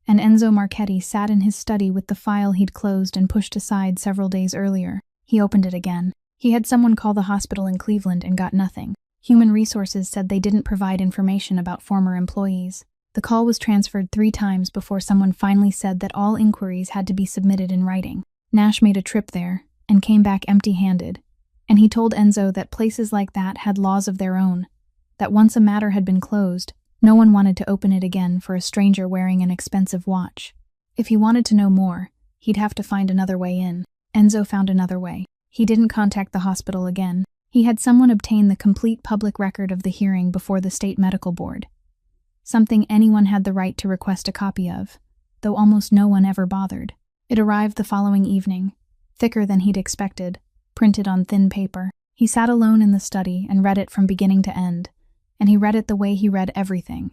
and Enzo Marchetti sat in his study with the file he'd closed and pushed aside several days earlier. He opened it again. He had someone call the hospital in Cleveland and got nothing. Human Resources said they didn't provide information about former employees. The call was transferred 3 times before someone finally said that all inquiries had to be submitted in writing. Nash made a trip there and came back empty-handed, and he told Enzo that places like that had laws of their own, that once a matter had been closed, no one wanted to open it again for a stranger wearing an expensive watch. If he wanted to know more, he'd have to find another way in. Enzo found another way. He didn't contact the hospital again. He had someone obtain the complete public record of the hearing before the state medical board, something anyone had the right to request a copy of, though almost no one ever bothered. It arrived the following evening, thicker than he'd expected, printed on thin paper. He sat alone in the study and read it from beginning to end, and he read it the way he read everything,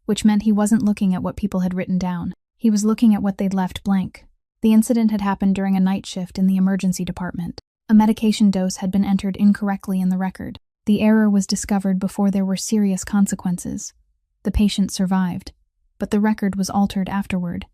which meant he wasn't looking at what people had written down. He was looking at what they'd left blank. The incident had happened during a night shift in the emergency department. A medication dose had been entered incorrectly in the record. The error was discovered before there were serious consequences. The patient survived, but the record was altered afterward,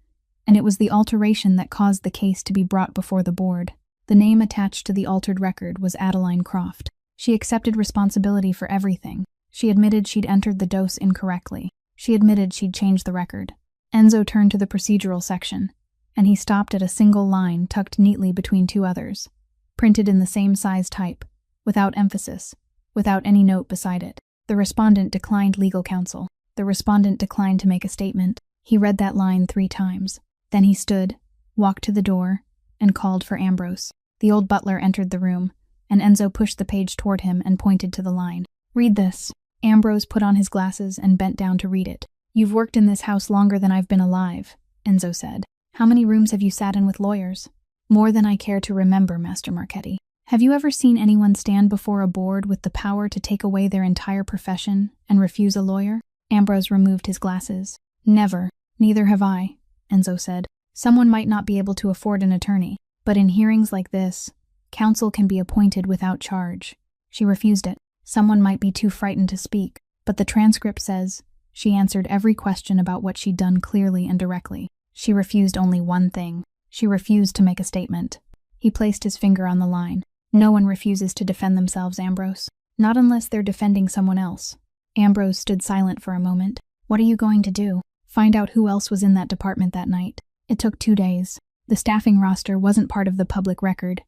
and it was the alteration that caused the case to be brought before the board. The name attached to the altered record was Adeline Croft. She accepted responsibility for everything. She admitted she'd entered the dose incorrectly. She admitted she'd changed the record. Enzo turned to the procedural section, and he stopped at a single line tucked neatly between 2 others, printed in the same size type, without emphasis, without any note beside it. The respondent declined legal counsel. The respondent declined to make a statement. He read that line 3 times. Then he stood, walked to the door, and called for Ambrose. The old butler entered the room, and Enzo pushed the page toward him and pointed to the line. "Read this." Ambrose put on his glasses and bent down to read it. "You've worked in this house longer than I've been alive," Enzo said. "How many rooms have you sat in with lawyers?" "More than I care to remember, Master Marchetti." "Have you ever seen anyone stand before a board with the power to take away their entire profession and refuse a lawyer?" Ambrose removed his glasses. "Never. Neither have I," Enzo said. "Someone might not be able to afford an attorney, but in hearings like this, counsel can be appointed without charge." She refused it. Someone might be too frightened to speak, but the transcript says she answered every question about what she'd done clearly and directly. She refused only one thing. She refused to make a statement. He placed his finger on the line. "No one refuses to defend themselves, Ambrose. Not unless they're defending someone else." Ambrose stood silent for a moment. "What are you going to do?" "Find out who else was in that department that night." It took 2 days. The staffing roster wasn't part of the public record,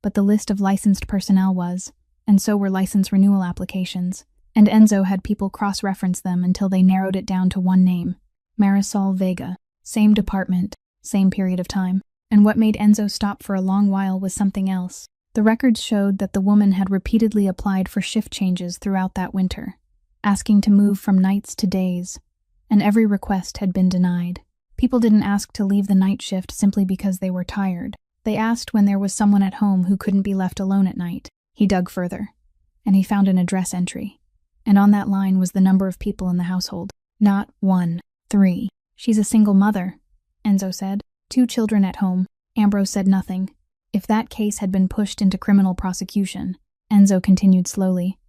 but the list of licensed personnel was, and so were license renewal applications, and Enzo had people cross-reference them until they narrowed it down to one name, Marisol Vega. Same department, same period of time. And what made Enzo stop for a long while was something else. The records showed that the woman had repeatedly applied for shift changes throughout that winter, asking to move from nights to days, and every request had been denied. People didn't ask to leave the night shift simply because they were tired. They asked when there was someone at home who couldn't be left alone at night. He dug further, and he found an address entry, and on that line was the number of people in the household. Not 1, 3. She's a single mother, Enzo said. 2 children at home. Ambrose said nothing. If that case had been pushed into criminal prosecution, Enzo continued slowly,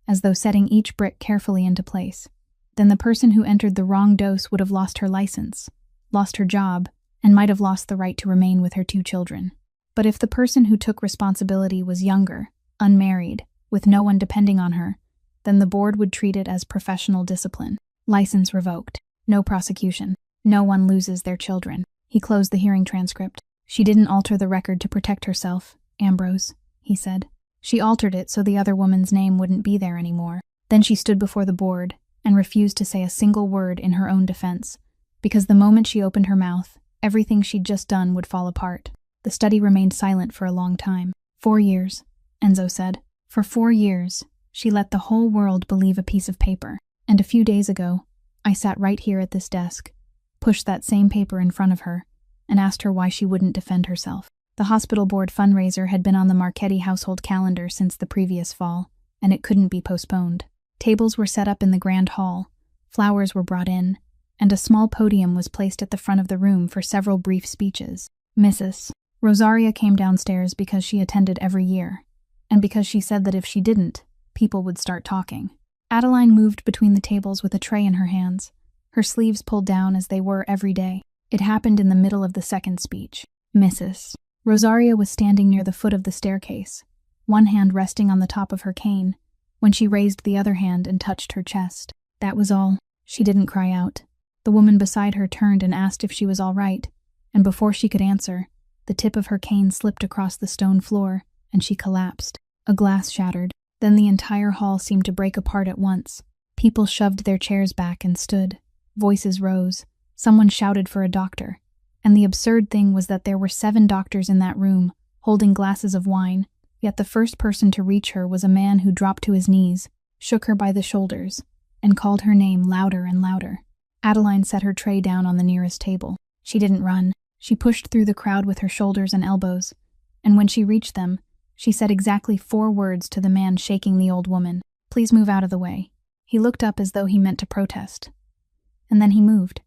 as though setting each brick carefully into place, then the person who entered the wrong dose would have lost her license, lost her job, and might have lost the right to remain with her 2 children. But if the person who took responsibility was younger, unmarried, with no one depending on her, then the board would treat it as professional discipline. License revoked. No prosecution. No one loses their children. He closed the hearing transcript. She didn't alter the record to protect herself, Ambrose, he said. She altered it so the other woman's name wouldn't be there anymore. Then she stood before the board and refused to say a single word in her own defense, because the moment she opened her mouth, everything she'd just done would fall apart. The study remained silent for a long time. 4 years, Enzo said. For 4 years, she let the whole world believe a piece of paper. And a few days ago, I sat right here at this desk, pushed that same paper in front of her, and asked her why she wouldn't defend herself. The hospital board fundraiser had been on the Marchetti household calendar since the previous fall, and it couldn't be postponed. Tables were set up in the grand hall, flowers were brought in, and a small podium was placed at the front of the room for several brief speeches. Mrs. Rosaria came downstairs because she attended every year, and because she said that if she didn't, people would start talking. Adeline moved between the tables with a tray in her hands, her sleeves pulled down as they were every day. It happened in the middle of the second speech. Mrs. Rosaria was standing near the foot of the staircase, one hand resting on the top of her cane, when she raised the other hand and touched her chest. That was all. She didn't cry out. The woman beside her turned and asked if she was all right, and before she could answer, the tip of her cane slipped across the stone floor, and she collapsed. A glass shattered. Then the entire hall seemed to break apart at once. People shoved their chairs back and stood. Voices rose. Someone shouted for a doctor. And the absurd thing was that there were 7 doctors in that room, holding glasses of wine, yet the first person to reach her was a man who dropped to his knees, shook her by the shoulders, and called her name louder and louder. Adeline set her tray down on the nearest table. She didn't run. She pushed through the crowd with her shoulders and elbows, and when she reached them, she said exactly 4 words to the man shaking the old woman. Please move out of the way. He looked up as though he meant to protest. And then he moved,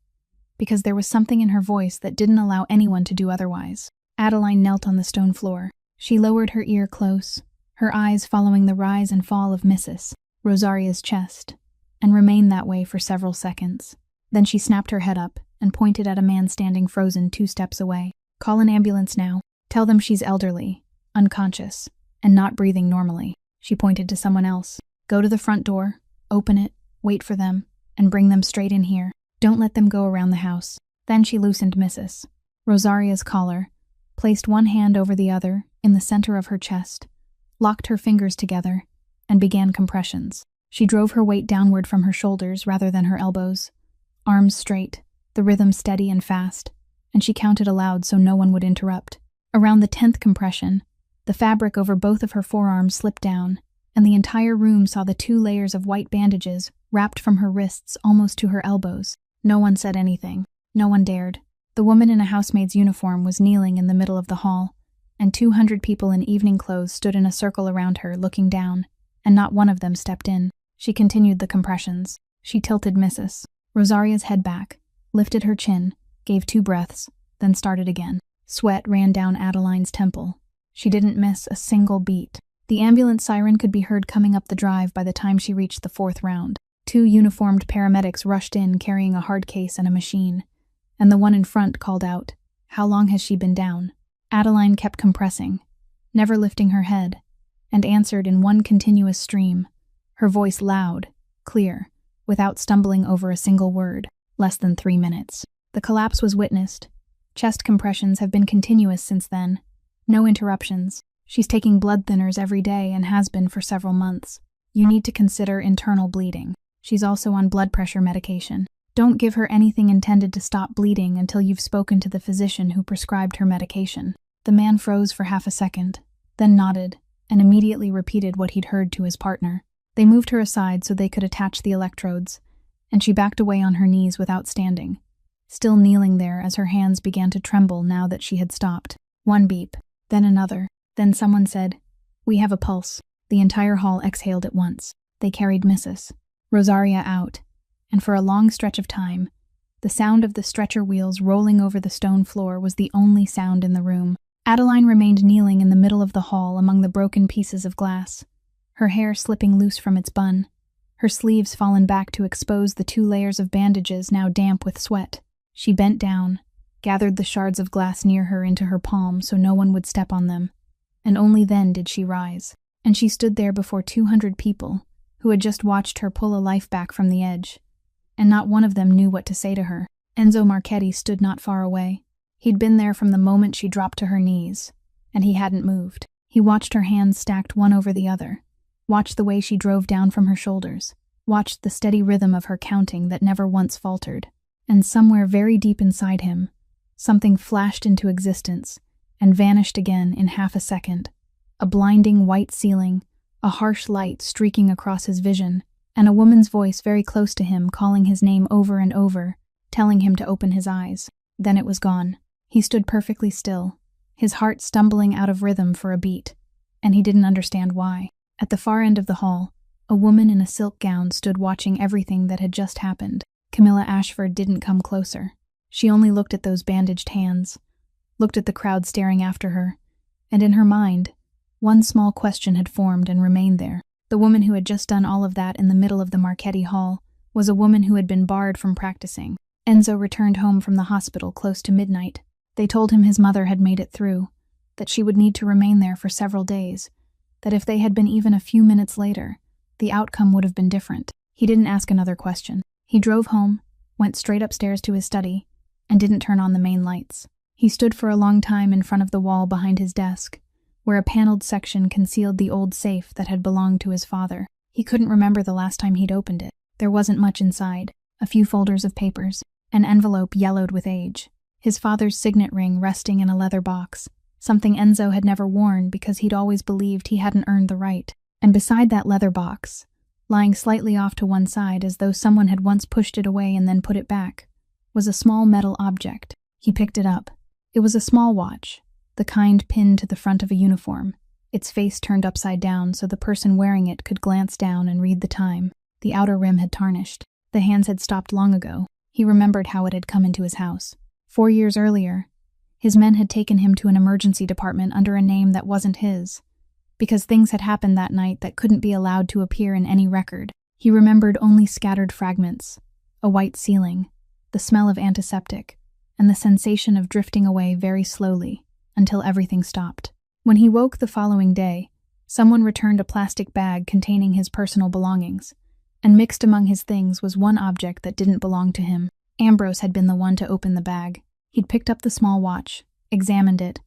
because there was something in her voice that didn't allow anyone to do otherwise. Adeline knelt on the stone floor. She lowered her ear close, her eyes following the rise and fall of Mrs. Rosaria's chest, and remained that way for several seconds. Then she snapped her head up and pointed at a man standing frozen 2 steps away. Call an ambulance now. Tell them she's elderly, unconscious, and not breathing normally. She pointed to someone else. Go to the front door, open it, wait for them, and bring them straight in here. Don't let them go around the house. Then she loosened Mrs. Rosaria's collar, placed one hand over the other in the center of her chest, locked her fingers together, and began compressions. She drove her weight downward from her shoulders rather than her elbows, arms straight, the rhythm steady and fast, and she counted aloud so no one would interrupt. Around the 10th compression, the fabric over both of her forearms slipped down, and the entire room saw the 2 layers of white bandages wrapped from her wrists almost to her elbows. No one said anything. No one dared. The woman in a housemaid's uniform was kneeling in the middle of the hall, and 200 people in evening clothes stood in a circle around her, looking down, and not one of them stepped in. She continued the compressions. She tilted Mrs. Rosaria's head back, lifted her chin, gave 2 breaths, then started again. Sweat ran down Adeline's temple. She didn't miss a single beat. The ambulance siren could be heard coming up the drive by the time she reached the 4th round. 2 uniformed paramedics rushed in carrying a hard case and a machine, and the one in front called out, "How long has she been down?" Adeline kept compressing, never lifting her head, and answered in one continuous stream, her voice loud, clear, without stumbling over a single word. Less than 3 minutes. The collapse was witnessed. Chest compressions have been continuous since then. No interruptions. She's taking blood thinners every day and has been for several months. You need to consider internal bleeding. She's also on blood pressure medication. Don't give her anything intended to stop bleeding until you've spoken to the physician who prescribed her medication. The man froze for half a second, then nodded, and immediately repeated what he'd heard to his partner. They moved her aside so they could attach the electrodes, and she backed away on her knees without standing, still kneeling there as her hands began to tremble now that she had stopped. One beep, then another. Then someone said, "We have a pulse." The entire hall exhaled at once. They carried Mrs. Rosaria out, and for a long stretch of time, The sound of the stretcher wheels rolling over the stone floor was the only sound in the room. Adeline remained kneeling in the middle of the hall among the broken pieces of glass, her hair slipping loose from its bun, her sleeves fallen back to expose the 2 layers of bandages now damp with sweat. She bent down, gathered the shards of glass near her into her palm so no one would step on them, and only then did she rise. And she stood there before 200 people who had just watched her pull a life back from the edge, and not one of them knew what to say to her. Enzo Marchetti stood not far away. He'd been there from the moment she dropped to her knees, and he hadn't moved. He watched her hands stacked one over the other, watched the way she drove down from her shoulders, watched the steady rhythm of her counting that never once faltered. And somewhere very deep inside him, something flashed into existence and vanished again in half a second. A blinding white ceiling, a harsh light streaking across his vision, and a woman's voice very close to him calling his name over and over, telling him to open his eyes. Then it was gone. He stood perfectly still, his heart stumbling out of rhythm for a beat, and he didn't understand why. At the far end of the hall, a woman in a silk gown stood watching everything that had just happened. Camilla Ashford didn't come closer. She only looked at those bandaged hands, looked at the crowd staring after her, and in her mind, one small question had formed and remained there. The woman who had just done all of that in the middle of the Marchetti Hall was a woman who had been barred from practicing. Enzo returned home from the hospital close to midnight. They told him his mother had made it through, that she would need to remain there for several days, that if they had been even a few minutes later, the outcome would have been different. He didn't ask another question. He drove home, went straight upstairs to his study, and didn't turn on the main lights. He stood for a long time in front of the wall behind his desk, where a paneled section concealed the old safe that had belonged to his father. He couldn't remember the last time he'd opened it. There wasn't much inside, a few folders of papers, an envelope yellowed with age, his father's signet ring resting in a leather box, something Enzo had never worn because he'd always believed he hadn't earned the right. And beside that leather box, lying slightly off to one side as though someone had once pushed it away and then put it back, was a small metal object. He picked it up. It was a small watch, the kind pinned to the front of a uniform, its face turned upside down so the person wearing it could glance down and read the time. The outer rim had tarnished. The hands had stopped long ago. He remembered how it had come into his house. 4 years earlier, his men had taken him to an emergency department under a name that wasn't his, because things had happened that night that couldn't be allowed to appear in any record. He remembered only scattered fragments, a white ceiling, the smell of antiseptic, and the sensation of drifting away very slowly until everything stopped. When he woke the following day, someone returned a plastic bag containing his personal belongings, and mixed among his things was one object that didn't belong to him. Ambrose had been the one to open the bag. He'd picked up the small watch, examined it,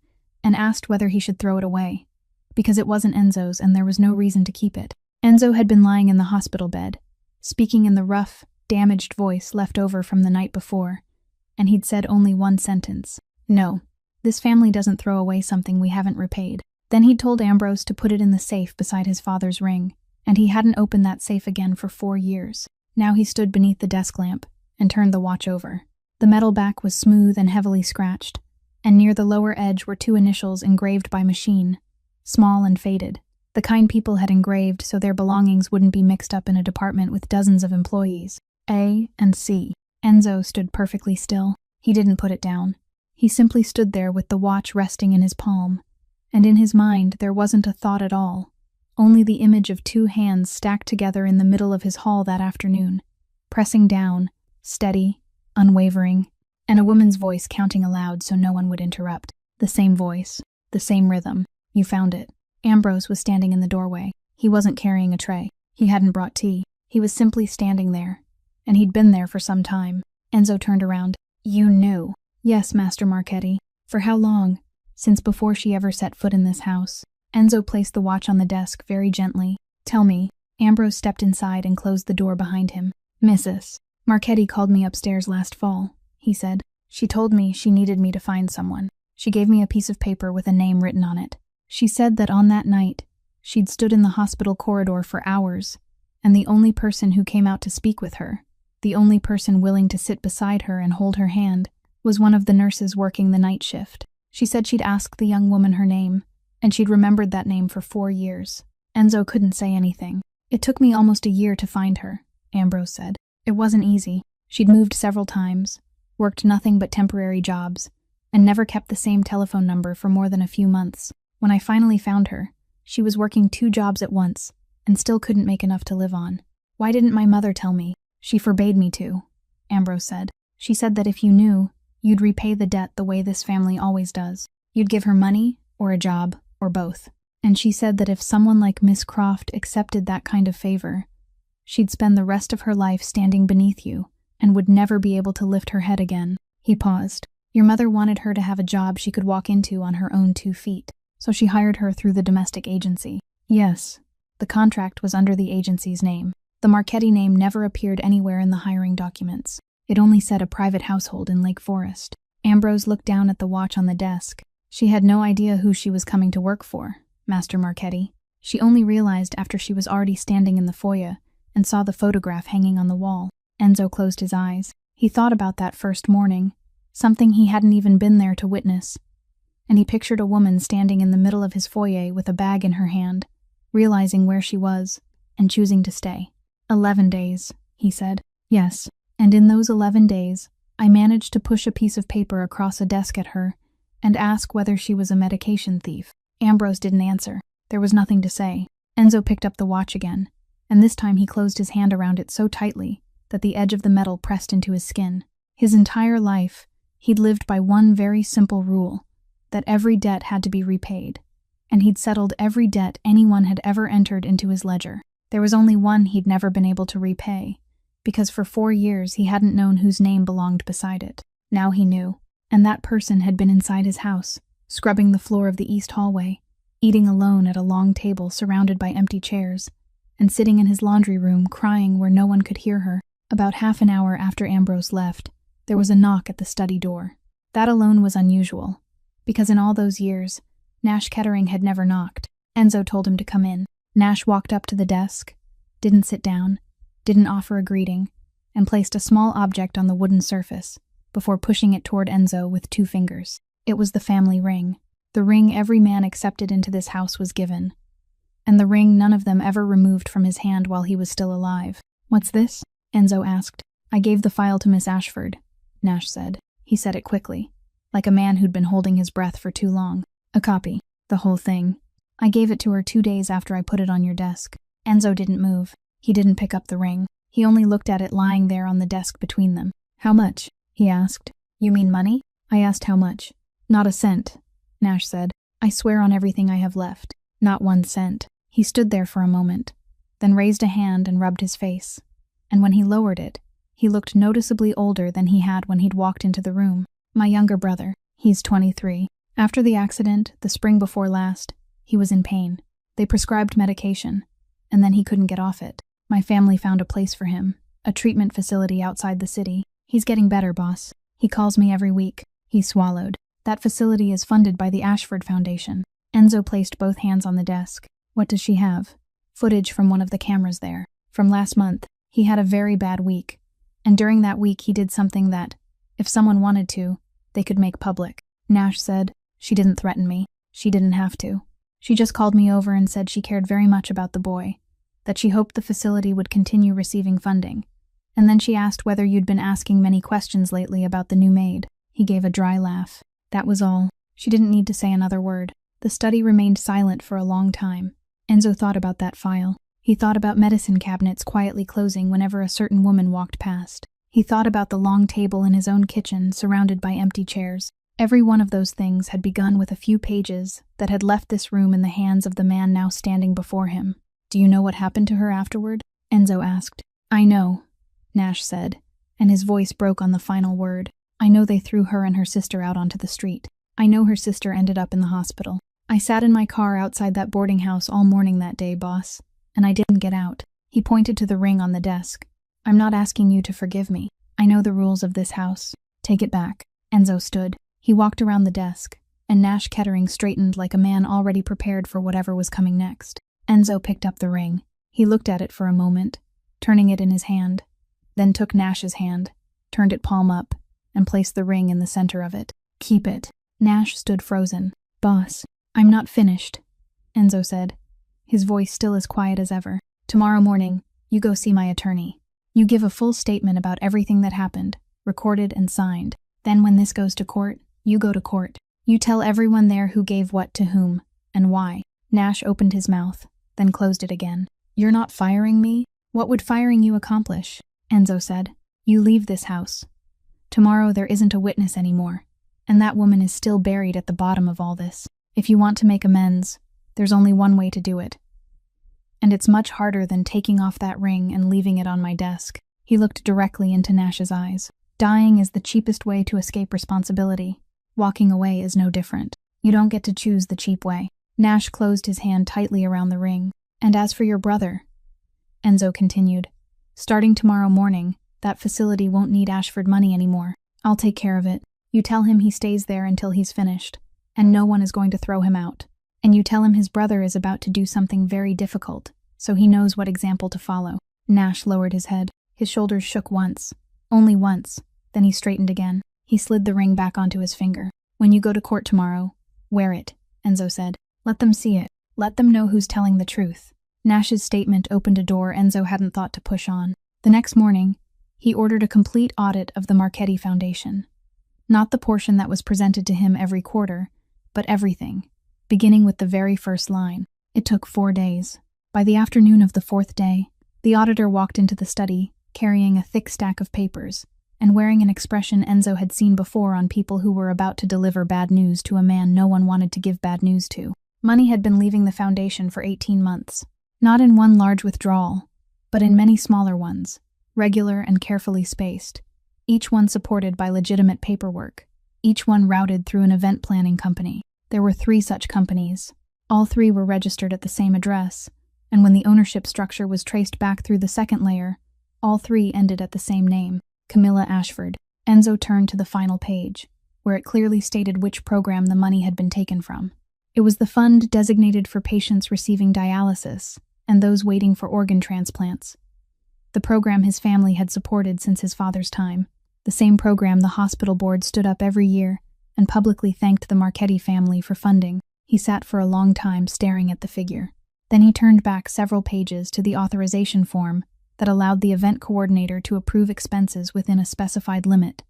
and asked whether he should throw it away, because it wasn't Enzo's and there was no reason to keep it. Enzo had been lying in the hospital bed, speaking in the rough, damaged voice left over from the night before, and he'd said only one sentence: "No, this family doesn't throw away something we haven't repaid." Then he'd told Ambrose to put it in the safe beside his father's ring, and he hadn't opened that safe again for 4 years. Now he stood beneath the desk lamp and turned the watch over. The metal back was smooth and heavily scratched, and near the lower edge were 2 initials engraved by machine, small and faded, the kind people had engraved so their belongings wouldn't be mixed up in a department with dozens of employees. A and C. Enzo stood perfectly still. He didn't put it down. He simply stood there with the watch resting in his palm, and in his mind there wasn't a thought at all, only the image of 2 hands stacked together in the middle of his hall that afternoon, pressing down, steady, unwavering, and a woman's voice counting aloud so no one would interrupt. The same voice, the same rhythm. You found it. Ambrose was standing in the doorway. He wasn't carrying a tray. He hadn't brought tea. He was simply standing there, and he'd been there for some time. Enzo turned around. You knew. Yes, Master Marchetti. For how long? Since before she ever set foot in this house. Enzo placed the watch on the desk very gently. Tell me. Ambrose stepped inside and closed the door behind him. Mrs. Marchetti called me upstairs last fall, he said. She told me she needed me to find someone. She gave me a piece of paper with a name written on it. She said that on that night, she'd stood in the hospital corridor for hours, and the only person who came out to speak with her, the only person willing to sit beside her and hold her hand, was one of the nurses working the night shift. She said she'd asked the young woman her name, and she'd remembered that name for 4 years. Enzo couldn't say anything. It took me almost a year to find her, Ambrose said. It wasn't easy. She'd moved several times, worked nothing but temporary jobs, and never kept the same telephone number for more than a few months. When I finally found her, she was working 2 jobs at once and still couldn't make enough to live on. Why didn't my mother tell me? She forbade me to, Ambrose said. She said that if you knew, you'd repay the debt the way this family always does. You'd give her money, or a job, or both. And she said that if someone like Miss Croft accepted that kind of favor, she'd spend the rest of her life standing beneath you and would never be able to lift her head again. He paused. Your mother wanted her to have a job she could walk into on her own 2 feet, so she hired her through the domestic agency. Yes, the contract was under the agency's name. The Marchetti name never appeared anywhere in the hiring documents. It only said a private household in Lake Forest. Ambrose looked down at the watch on the desk. She had no idea who she was coming to work for, Master Marchetti. She only realized after she was already standing in the foyer and saw the photograph hanging on the wall. Enzo closed his eyes. He thought about that first morning, something he hadn't even been there to witness, and he pictured a woman standing in the middle of his foyer with a bag in her hand, realizing where she was and choosing to stay. 11 days, he said. Yes, and in those 11 days, I managed to push a piece of paper across a desk at her and ask whether she was a medication thief. Ambrose didn't answer. There was nothing to say. Enzo picked up the watch again, and this time he closed his hand around it so tightly that the edge of the metal pressed into his skin. His entire life, he'd lived by one very simple rule, that every debt had to be repaid, and he'd settled every debt anyone had ever entered into his ledger. There was only one he'd never been able to repay, because for 4 years he hadn't known whose name belonged beside it. Now he knew, and that person had been inside his house, scrubbing the floor of the east hallway, eating alone at a long table surrounded by empty chairs, and sitting in his laundry room crying where no one could hear her. About half an hour after Ambrose left, there was a knock at the study door. That alone was unusual, because in all those years, Nash Kettering had never knocked. Enzo told him to come in. Nash walked up to the desk, didn't sit down, didn't offer a greeting, and placed a small object on the wooden surface, before pushing it toward Enzo with 2 fingers. It was the family ring. The ring every man accepted into this house was given, and the ring none of them ever removed from his hand while he was still alive. What's this? Enzo asked. I gave the file to Miss Ashford, Nash said. He said it quickly, like a man who'd been holding his breath for too long. A copy. The whole thing. I gave it to her 2 days after I put it on your desk. Enzo didn't move. He didn't pick up the ring. He only looked at it lying there on the desk between them. How much? He asked. You mean money? I asked how much. Not a cent, Nash said. I swear on everything I have left. Not 1 cent. He stood there for a moment, then raised a hand and rubbed his face. And when he lowered it, he looked noticeably older than he had when he'd walked into the room. My younger brother. He's 23. After the accident, the spring before last, he was in pain. They prescribed medication, and then he couldn't get off it. My family found a place for him, a treatment facility outside the city. He's getting better, boss. He calls me every week. He swallowed. That facility is funded by the Ashford Foundation. Enzo placed both hands on the desk. What does she have? Footage from one of the cameras there. From last month. He had a very bad week. And during that week he did something that, if someone wanted to, they could make public. Nash said, she didn't threaten me. She didn't have to. She just called me over and said she cared very much about the boy, that she hoped the facility would continue receiving funding. And then she asked whether you'd been asking many questions lately about the new maid. He gave a dry laugh. That was all. She didn't need to say another word. The study remained silent for a long time. Enzo thought about that file. He thought about medicine cabinets quietly closing whenever a certain woman walked past. He thought about the long table in his own kitchen surrounded by empty chairs. Every one of those things had begun with a few pages that had left this room in the hands of the man now standing before him. Do you know what happened to her afterward? Enzo asked. I know, Nash said, and his voice broke on the final word. I know they threw her and her sister out onto the street. I know her sister ended up in the hospital. I sat in my car outside that boarding house all morning that day, boss, and I didn't get out. He pointed to the ring on the desk. I'm not asking you to forgive me. I know the rules of this house. Take it back. Enzo stood. He walked around the desk, and Nash Kettering straightened like a man already prepared for whatever was coming next. Enzo picked up the ring. He looked at it for a moment, turning it in his hand, then took Nash's hand, turned it palm up, and placed the ring in the center of it. Keep it. Nash stood frozen. Boss, I'm not finished, Enzo said, his voice still as quiet as ever. Tomorrow morning, you go see my attorney. You give a full statement about everything that happened, recorded and signed. Then when this goes to court, you go to court. You tell everyone there who gave what to whom, and why." Nash opened his mouth, then closed it again. "You're not firing me? What would firing you accomplish?" Enzo said. "You leave this house. Tomorrow there isn't a witness anymore, and that woman is still buried at the bottom of all this. If you want to make amends, there's only one way to do it. And it's much harder than taking off that ring and leaving it on my desk." He looked directly into Nash's eyes. "Dying is the cheapest way to escape responsibility. Walking away is no different. You don't get to choose the cheap way." Nash closed his hand tightly around the ring. "And as for your brother," Enzo continued, "starting tomorrow morning, that facility won't need Ashford money anymore. I'll take care of it. You tell him he stays there until he's finished, and no one is going to throw him out. And you tell him his brother is about to do something very difficult, so he knows what example to follow." Nash lowered his head. His shoulders shook once. Only once. Then he straightened again. He slid the ring back onto his finger. "When you go to court tomorrow, wear it," Enzo said. "Let them see it. Let them know who's telling the truth." Nash's statement opened a door Enzo hadn't thought to push on. The next morning, he ordered a complete audit of the Marchetti Foundation. Not the portion that was presented to him every quarter, but everything, beginning with the very first line. It took 4 days. By the afternoon of the 4th day, the auditor walked into the study, carrying a thick stack of papers, and wearing an expression Enzo had seen before on people who were about to deliver bad news to a man no one wanted to give bad news to. Money had been leaving the foundation for 18 months. Not in one large withdrawal, but in many smaller ones, regular and carefully spaced, each one supported by legitimate paperwork, each one routed through an event planning company. There were 3 such companies. All 3 were registered at the same address, and when the ownership structure was traced back through the second layer, all 3 ended at the same name, Camilla Ashford. Enzo turned to the final page, where it clearly stated which program the money had been taken from. It was the fund designated for patients receiving dialysis and those waiting for organ transplants. The program his family had supported since his father's time. The same program the hospital board stood up every year and publicly thanked the Marchetti family for funding. He sat for a long time staring at the figure. Then he turned back several pages to the authorization form that allowed the event coordinator to approve expenses within a specified limit,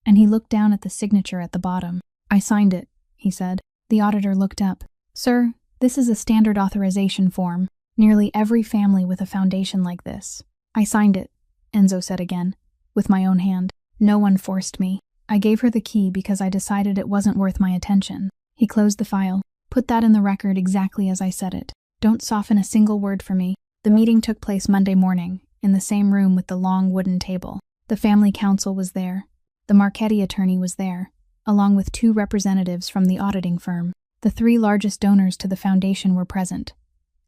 and he looked down at the signature at the bottom. "I signed it," he said. The auditor looked up. "Sir, this is a standard authorization form. Nearly every family with a foundation like this." "I signed it," Enzo said again, "with my own hand. No one forced me. I gave her the key because I decided it wasn't worth my attention." He closed the file. "Put that in the record exactly as I said it. Don't soften a single word for me." The meeting took place Monday morning, in the same room with the long wooden table. The family counsel was there. The Marchetti attorney was there, along with 2 representatives from the auditing firm. The 3 largest donors to the foundation were present,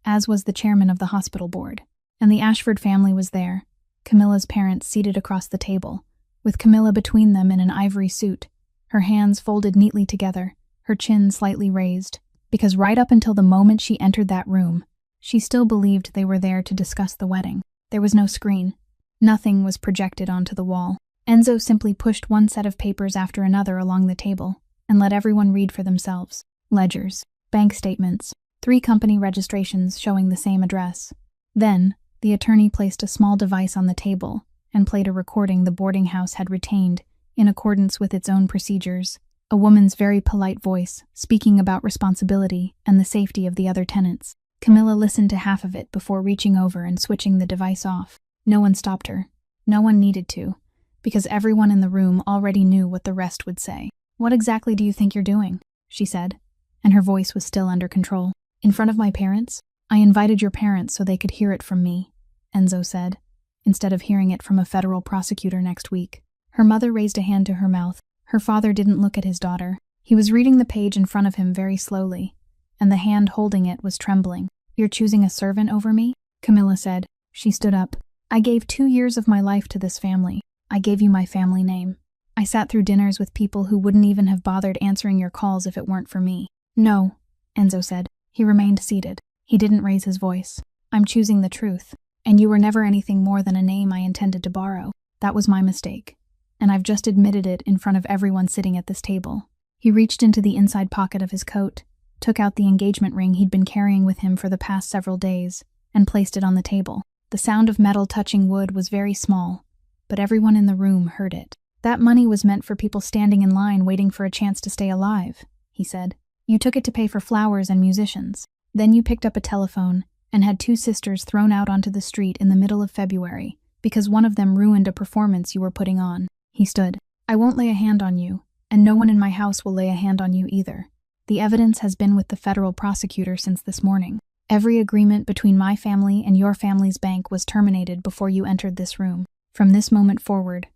as was the chairman of the hospital board. And the Ashford family was there, Camilla's parents seated across the table, with Camilla between them in an ivory suit, her hands folded neatly together, her chin slightly raised, because right up until the moment she entered that room, she still believed they were there to discuss the wedding. There was no screen. Nothing was projected onto the wall. Enzo simply pushed one set of papers after another along the table and let everyone read for themselves. Ledgers, bank statements, 3 company registrations showing the same address. Then, the attorney placed a small device on the table and played a recording the boarding house had retained in accordance with its own procedures. A woman's very polite voice, speaking about responsibility and the safety of the other tenants. Camilla listened to half of it before reaching over and switching the device off. No one stopped her. No one needed to, because everyone in the room already knew what the rest would say. "What exactly do you think you're doing?" she said, and her voice was still under control. "In front of my parents? I invited your parents so they could hear it from me," Enzo said, instead of hearing it from a federal prosecutor next week. Her mother raised a hand to her mouth. Her father didn't look at his daughter. He was reading the page in front of him very slowly, and the hand holding it was trembling. "You're choosing a servant over me?" Camilla said. She stood up. "I gave 2 years of my life to this family. I gave you my family name. I sat through dinners with people who wouldn't even have bothered answering your calls if it weren't for me." "No," Enzo said. He remained seated. He didn't raise his voice. "I'm choosing the truth, and you were never anything more than a name I intended to borrow. That was my mistake, and I've just admitted it in front of everyone sitting at this table." He reached into the inside pocket of his coat, took out the engagement ring he'd been carrying with him for the past several days, and placed it on the table. The sound of metal touching wood was very small, but everyone in the room heard it. That money was meant for people standing in line waiting for a chance to stay alive, he said. You took it to pay for flowers and musicians. Then you picked up a telephone and had 2 sisters thrown out onto the street in the middle of February because one of them ruined a performance you were putting on. He stood. I won't lay a hand on you, and no one in my house will lay a hand on you either. The evidence has been with the federal prosecutor since this morning. Every agreement between my family and your family's bank was terminated before you entered this room. From this moment forward,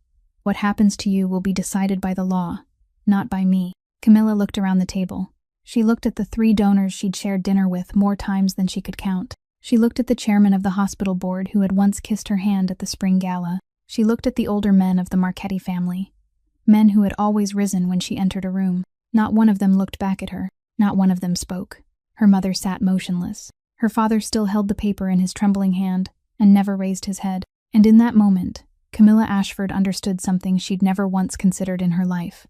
what happens to you will be decided by the law, not by me. Camilla looked around the table. She looked at the 3 donors she'd shared dinner with more times than she could count. She looked at the chairman of the hospital board who had once kissed her hand at the spring gala. She looked at the older men of the Marchetti family, men who had always risen when she entered a room. Not one of them looked back at her. Not one of them spoke. Her mother sat motionless. Her father still held the paper in his trembling hand and never raised his head. And in that moment, Camilla Ashford understood something she'd never once considered in her life.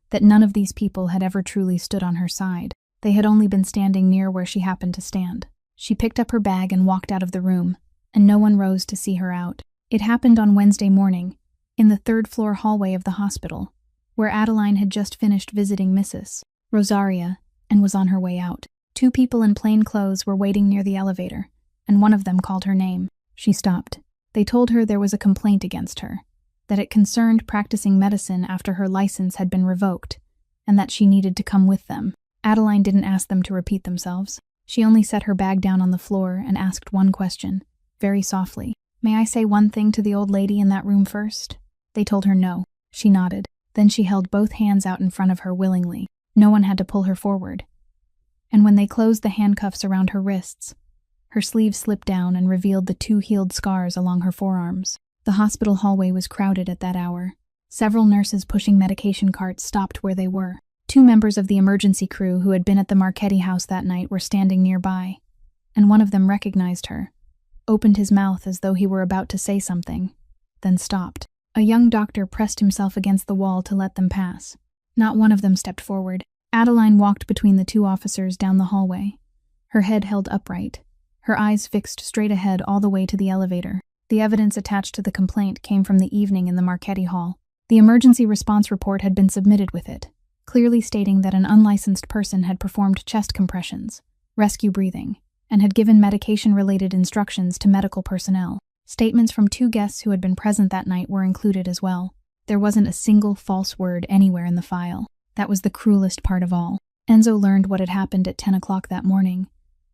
That none of these people had ever truly stood on her side. They had only been standing near where she happened to stand. She picked up her bag and walked out of the room, and no one rose to see her out. It happened on Wednesday morning, in the 3rd-floor hallway of the hospital, where Adeline had just finished visiting Mrs. Rosaria and was on her way out. 2 people in plain clothes were waiting near the elevator, and one of them called her name. She stopped. They told her there was a complaint against her, that it concerned practicing medicine after her license had been revoked, and that she needed to come with them. Adeline didn't ask them to repeat themselves. She only set her bag down on the floor and asked one question, very softly. May I say one thing to the old lady in that room first? They told her no. She nodded. Then she held both hands out in front of her willingly. No one had to pull her forward. And when they closed the handcuffs around her wrists, her sleeves slipped down and revealed the 2 healed scars along her forearms. The hospital hallway was crowded at that hour. Several nurses pushing medication carts stopped where they were. 2 members of the emergency crew who had been at the Marchetti house that night were standing nearby, and one of them recognized her, opened his mouth as though he were about to say something, then stopped. A young doctor pressed himself against the wall to let them pass. Not one of them stepped forward. Adeline walked between the 2 officers down the hallway, her head held upright, her eyes fixed straight ahead all the way to the elevator. The evidence attached to the complaint came from the evening in the Marchetti Hall. The emergency response report had been submitted with it, clearly stating that an unlicensed person had performed chest compressions, rescue breathing, and had given medication-related instructions to medical personnel. Statements from 2 guests who had been present that night were included as well. There wasn't a single false word anywhere in the file. That was the cruelest part of all. Enzo learned what had happened at 10 o'clock that morning,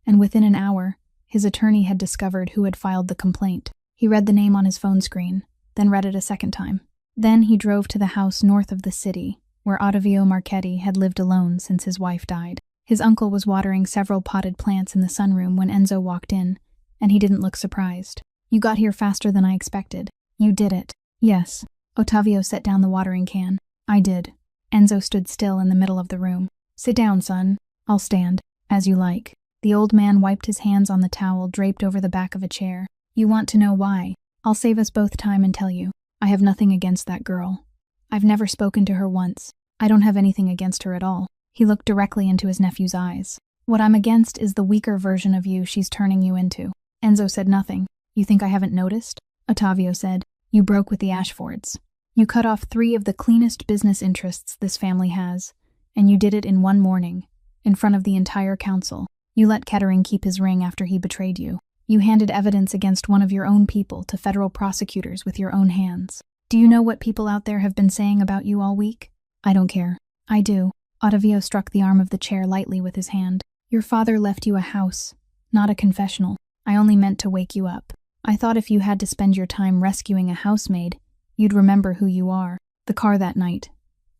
and within an hour, his attorney had discovered who had filed the complaint. He read the name on his phone screen, then read it a second time. Then he drove to the house north of the city, where Ottavio Marchetti had lived alone since his wife died. His uncle was watering several potted plants in the sunroom when Enzo walked in, and he didn't look surprised. You got here faster than I expected. You did it. Yes. Ottavio set down the watering can. I did. Enzo stood still in the middle of the room. Sit down, son. I'll stand. As you like. The old man wiped his hands on the towel draped over the back of a chair. You want to know why? I'll save us both time and tell you. I have nothing against that girl. I've never spoken to her once. I don't have anything against her at all. He looked directly into his nephew's eyes. What I'm against is the weaker version of you she's turning you into. Enzo said nothing. You think I haven't noticed? Ottavio said. You broke with the Ashfords. You cut off 3 of the cleanest business interests this family has, and you did it in one morning, in front of the entire council. You let Kettering keep his ring after he betrayed you. You handed evidence against one of your own people to federal prosecutors with your own hands. Do you know what people out there have been saying about you all week? I don't care. I do. Ottavio struck the arm of the chair lightly with his hand. Your father left you a house, not a confessional. I only meant to wake you up. I thought if you had to spend your time rescuing a housemaid, you'd remember who you are. The car that night,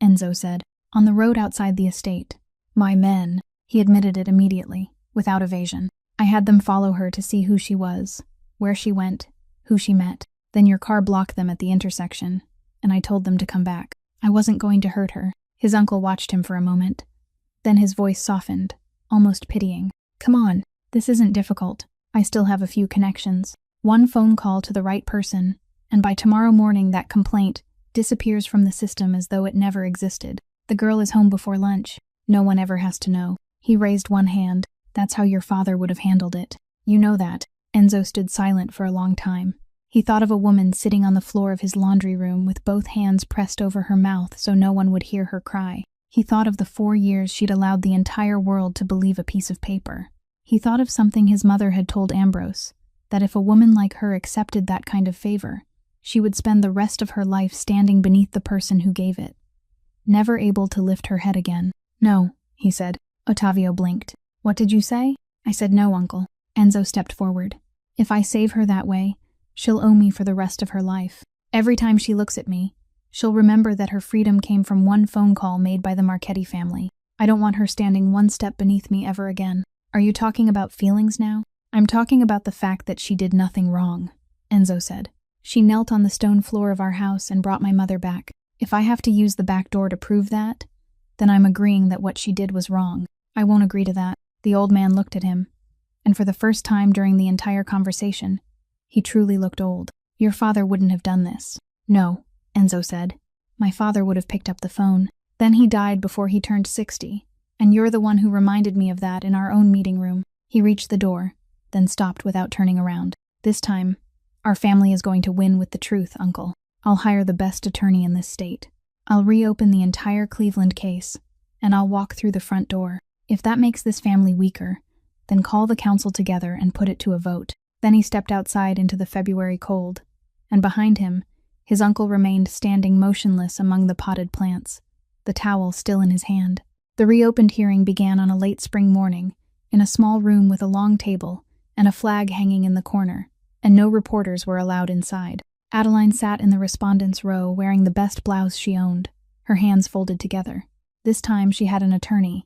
Enzo said. On the road outside the estate. My men. He admitted it immediately, without evasion. I had them follow her to see who she was, where she went, who she met. Then your car blocked them at the intersection, and I told them to come back. I wasn't going to hurt her. His uncle watched him for a moment. Then his voice softened, almost pitying. Come on, this isn't difficult. I still have a few connections. One phone call to the right person, and by tomorrow morning that complaint disappears from the system as though it never existed. The girl is home before lunch. No one ever has to know. He raised one hand. That's how your father would have handled it. You know that. Enzo stood silent for a long time. He thought of a woman sitting on the floor of his laundry room with both hands pressed over her mouth so no one would hear her cry. He thought of the 4 years she'd allowed the entire world to believe a piece of paper. He thought of something his mother had told Ambrose, that if a woman like her accepted that kind of favor, she would spend the rest of her life standing beneath the person who gave it, never able to lift her head again. "No," he said. Ottavio blinked. "What did you say?" "I said no, Uncle." Enzo stepped forward. "If I save her that way, she'll owe me for the rest of her life. Every time she looks at me, she'll remember that her freedom came from one phone call made by the Marchetti family. I don't want her standing one step beneath me ever again." "Are you talking about feelings now?" "I'm talking about the fact that she did nothing wrong," Enzo said. "She knelt on the stone floor of our house and brought my mother back. If I have to use the back door to prove that, then I'm agreeing that what she did was wrong. I won't agree to that." The old man looked at him, and for the first time during the entire conversation, he truly looked old. "Your father wouldn't have done this." "No," Enzo said. "My father would have picked up the phone. Then he died before he turned 60, and you're the one who reminded me of that in our own meeting room." He reached the door, then stopped without turning around. "This time, our family is going to win with the truth, Uncle. I'll hire the best attorney in this state. I'll reopen the entire Cleveland case, and I'll walk through the front door. If that makes this family weaker, then call the council together and put it to a vote." Then he stepped outside into the February cold, and behind him, his uncle remained standing motionless among the potted plants, the towel still in his hand. The reopened hearing began on a late spring morning, in a small room with a long table and a flag hanging in the corner, and no reporters were allowed inside. Adeline sat in the respondents' row wearing the best blouse she owned, her hands folded together. This time she had an attorney,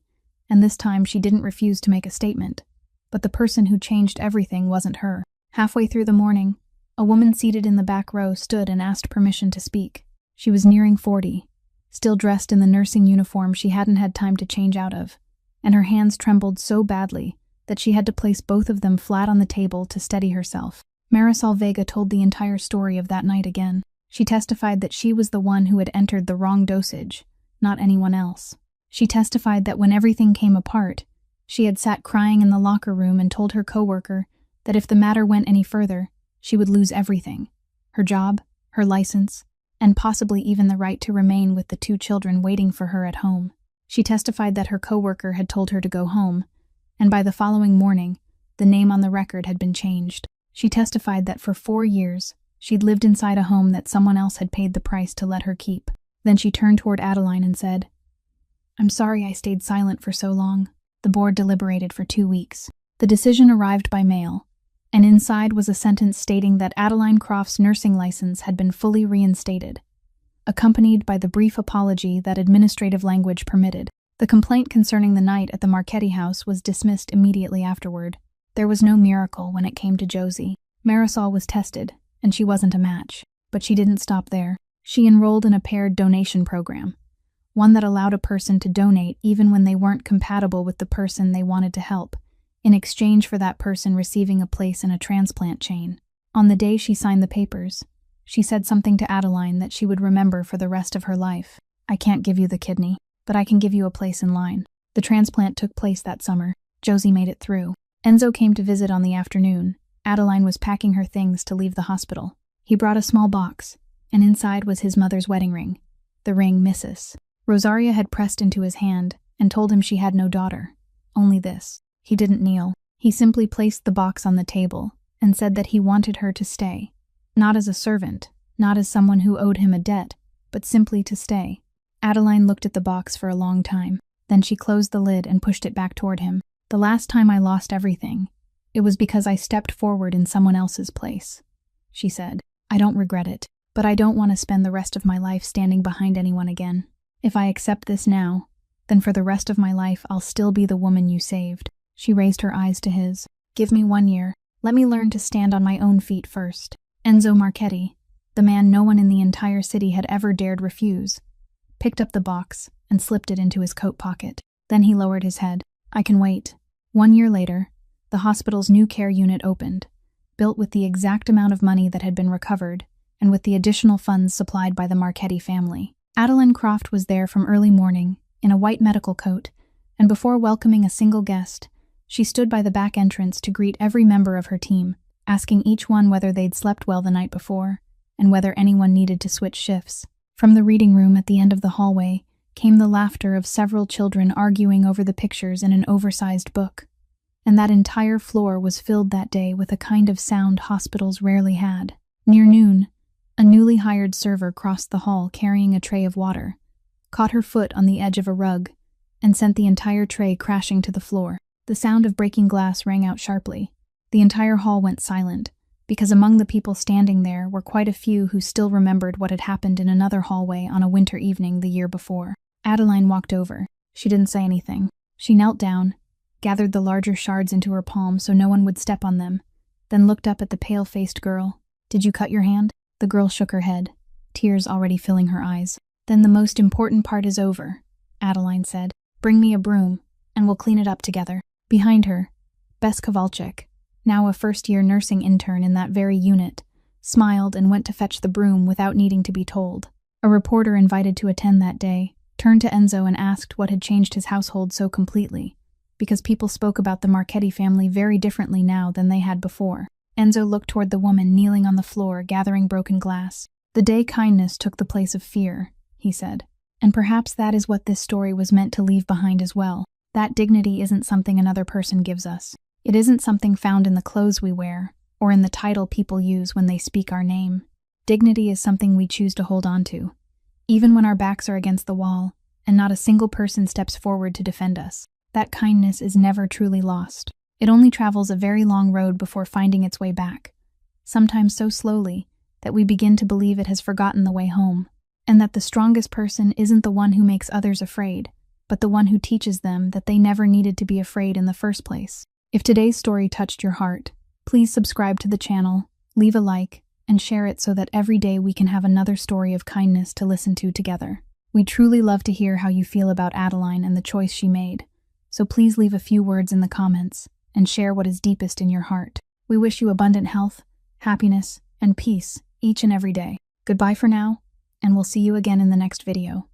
and this time she didn't refuse to make a statement. But the person who changed everything wasn't her. Halfway through the morning, a woman seated in the back row stood and asked permission to speak. She was nearing 40, still dressed in the nursing uniform she hadn't had time to change out of, and her hands trembled so badly that she had to place both of them flat on the table to steady herself. Marisol Vega told the entire story of that night again. She testified that she was the one who had entered the wrong dosage, not anyone else. She testified that when everything came apart, she had sat crying in the locker room and told her coworker that if the matter went any further, she would lose everything: her job, her license, and possibly even the right to remain with the 2 children waiting for her at home. She testified that her coworker had told her to go home, and by the following morning, the name on the record had been changed. She testified that for 4 years, she'd lived inside a home that someone else had paid the price to let her keep. Then she turned toward Adeline and said, "I'm sorry I stayed silent for so long." The board deliberated for 2 weeks. The decision arrived by mail, and inside was a sentence stating that Adeline Croft's nursing license had been fully reinstated, accompanied by the brief apology that administrative language permitted. The complaint concerning the night at the Marchetti house was dismissed immediately afterward. There was no miracle when it came to Josie. Marisol was tested, and she wasn't a match. But she didn't stop there. She enrolled in a paired donation program, one that allowed a person to donate even when they weren't compatible with the person they wanted to help, in exchange for that person receiving a place in a transplant chain. On the day she signed the papers, she said something to Adeline that she would remember for the rest of her life. "I can't give you the kidney, but I can give you a place in line." The transplant took place that summer. Josie made it through. Enzo came to visit on the afternoon. Adeline was packing her things to leave the hospital. He brought a small box, and inside was his mother's wedding ring, the ring Mrs. Rosaria had pressed into his hand and told him she had no daughter, only this. He didn't kneel. He simply placed the box on the table and said that he wanted her to stay, not as a servant, not as someone who owed him a debt, but simply to stay. Adeline looked at the box for a long time. Then she closed the lid and pushed it back toward him. "The last time I lost everything, it was because I stepped forward in someone else's place," she said. "I don't regret it, but I don't want to spend the rest of my life standing behind anyone again. If I accept this now, then for the rest of my life I'll still be the woman you saved." She raised her eyes to his. "Give me 1 year. Let me learn to stand on my own feet first." Enzo Marchetti, the man no one in the entire city had ever dared refuse, picked up the box and slipped it into his coat pocket. Then he lowered his head. "I can wait." 1 year later, the hospital's new care unit opened, built with the exact amount of money that had been recovered and with the additional funds supplied by the Marchetti family. Adeline Croft was there from early morning, in a white medical coat, and before welcoming a single guest, she stood by the back entrance to greet every member of her team. asking each one whether they'd slept well the night before, and whether anyone needed to switch shifts. From the reading room at the end of the hallway came the laughter of several children arguing over the pictures in an oversized book. And that entire floor was filled that day with a kind of sound hospitals rarely had. Near noon, a newly hired server crossed the hall carrying a tray of water, caught her foot on the edge of a rug, and sent the entire tray crashing to the floor. The sound of breaking glass rang out sharply. The entire hall went silent, because among the people standing there were quite a few who still remembered what had happened in another hallway on a winter evening the year before. Adeline walked over. She didn't say anything. She knelt down, gathered the larger shards into her palm so no one would step on them, then looked up at the pale-faced girl. "Did you cut your hand?" The girl shook her head, tears already filling her eyes. "Then the most important part is over," Adeline said. "Bring me a broom, and we'll clean it up together." Behind her, Bess Kowalczyk, now a first-year nursing intern in that very unit, smiled and went to fetch the broom without needing to be told. A reporter invited to attend that day turned to Enzo and asked what had changed his household so completely, because people spoke about the Marchetti family very differently now than they had before. Enzo looked toward the woman kneeling on the floor, gathering broken glass. "The day kindness took the place of fear," he said. "And perhaps that is what this story was meant to leave behind as well. That dignity isn't something another person gives us. It isn't something found in the clothes we wear, or in the title people use when they speak our name. Dignity is something we choose to hold on to, even when our backs are against the wall, and not a single person steps forward to defend us. That kindness is never truly lost. It only travels a very long road before finding its way back, sometimes so slowly that we begin to believe it has forgotten the way home, and that the strongest person isn't the one who makes others afraid, but the one who teaches them that they never needed to be afraid in the first place." If today's story touched your heart, please subscribe to the channel, leave a like, and share it so that every day we can have another story of kindness to listen to together. We truly love to hear how you feel about Adeline and the choice she made, so please leave a few words in the comments and share what is deepest in your heart. We wish you abundant health, happiness, and peace each and every day. Goodbye for now, and we'll see you again in the next video.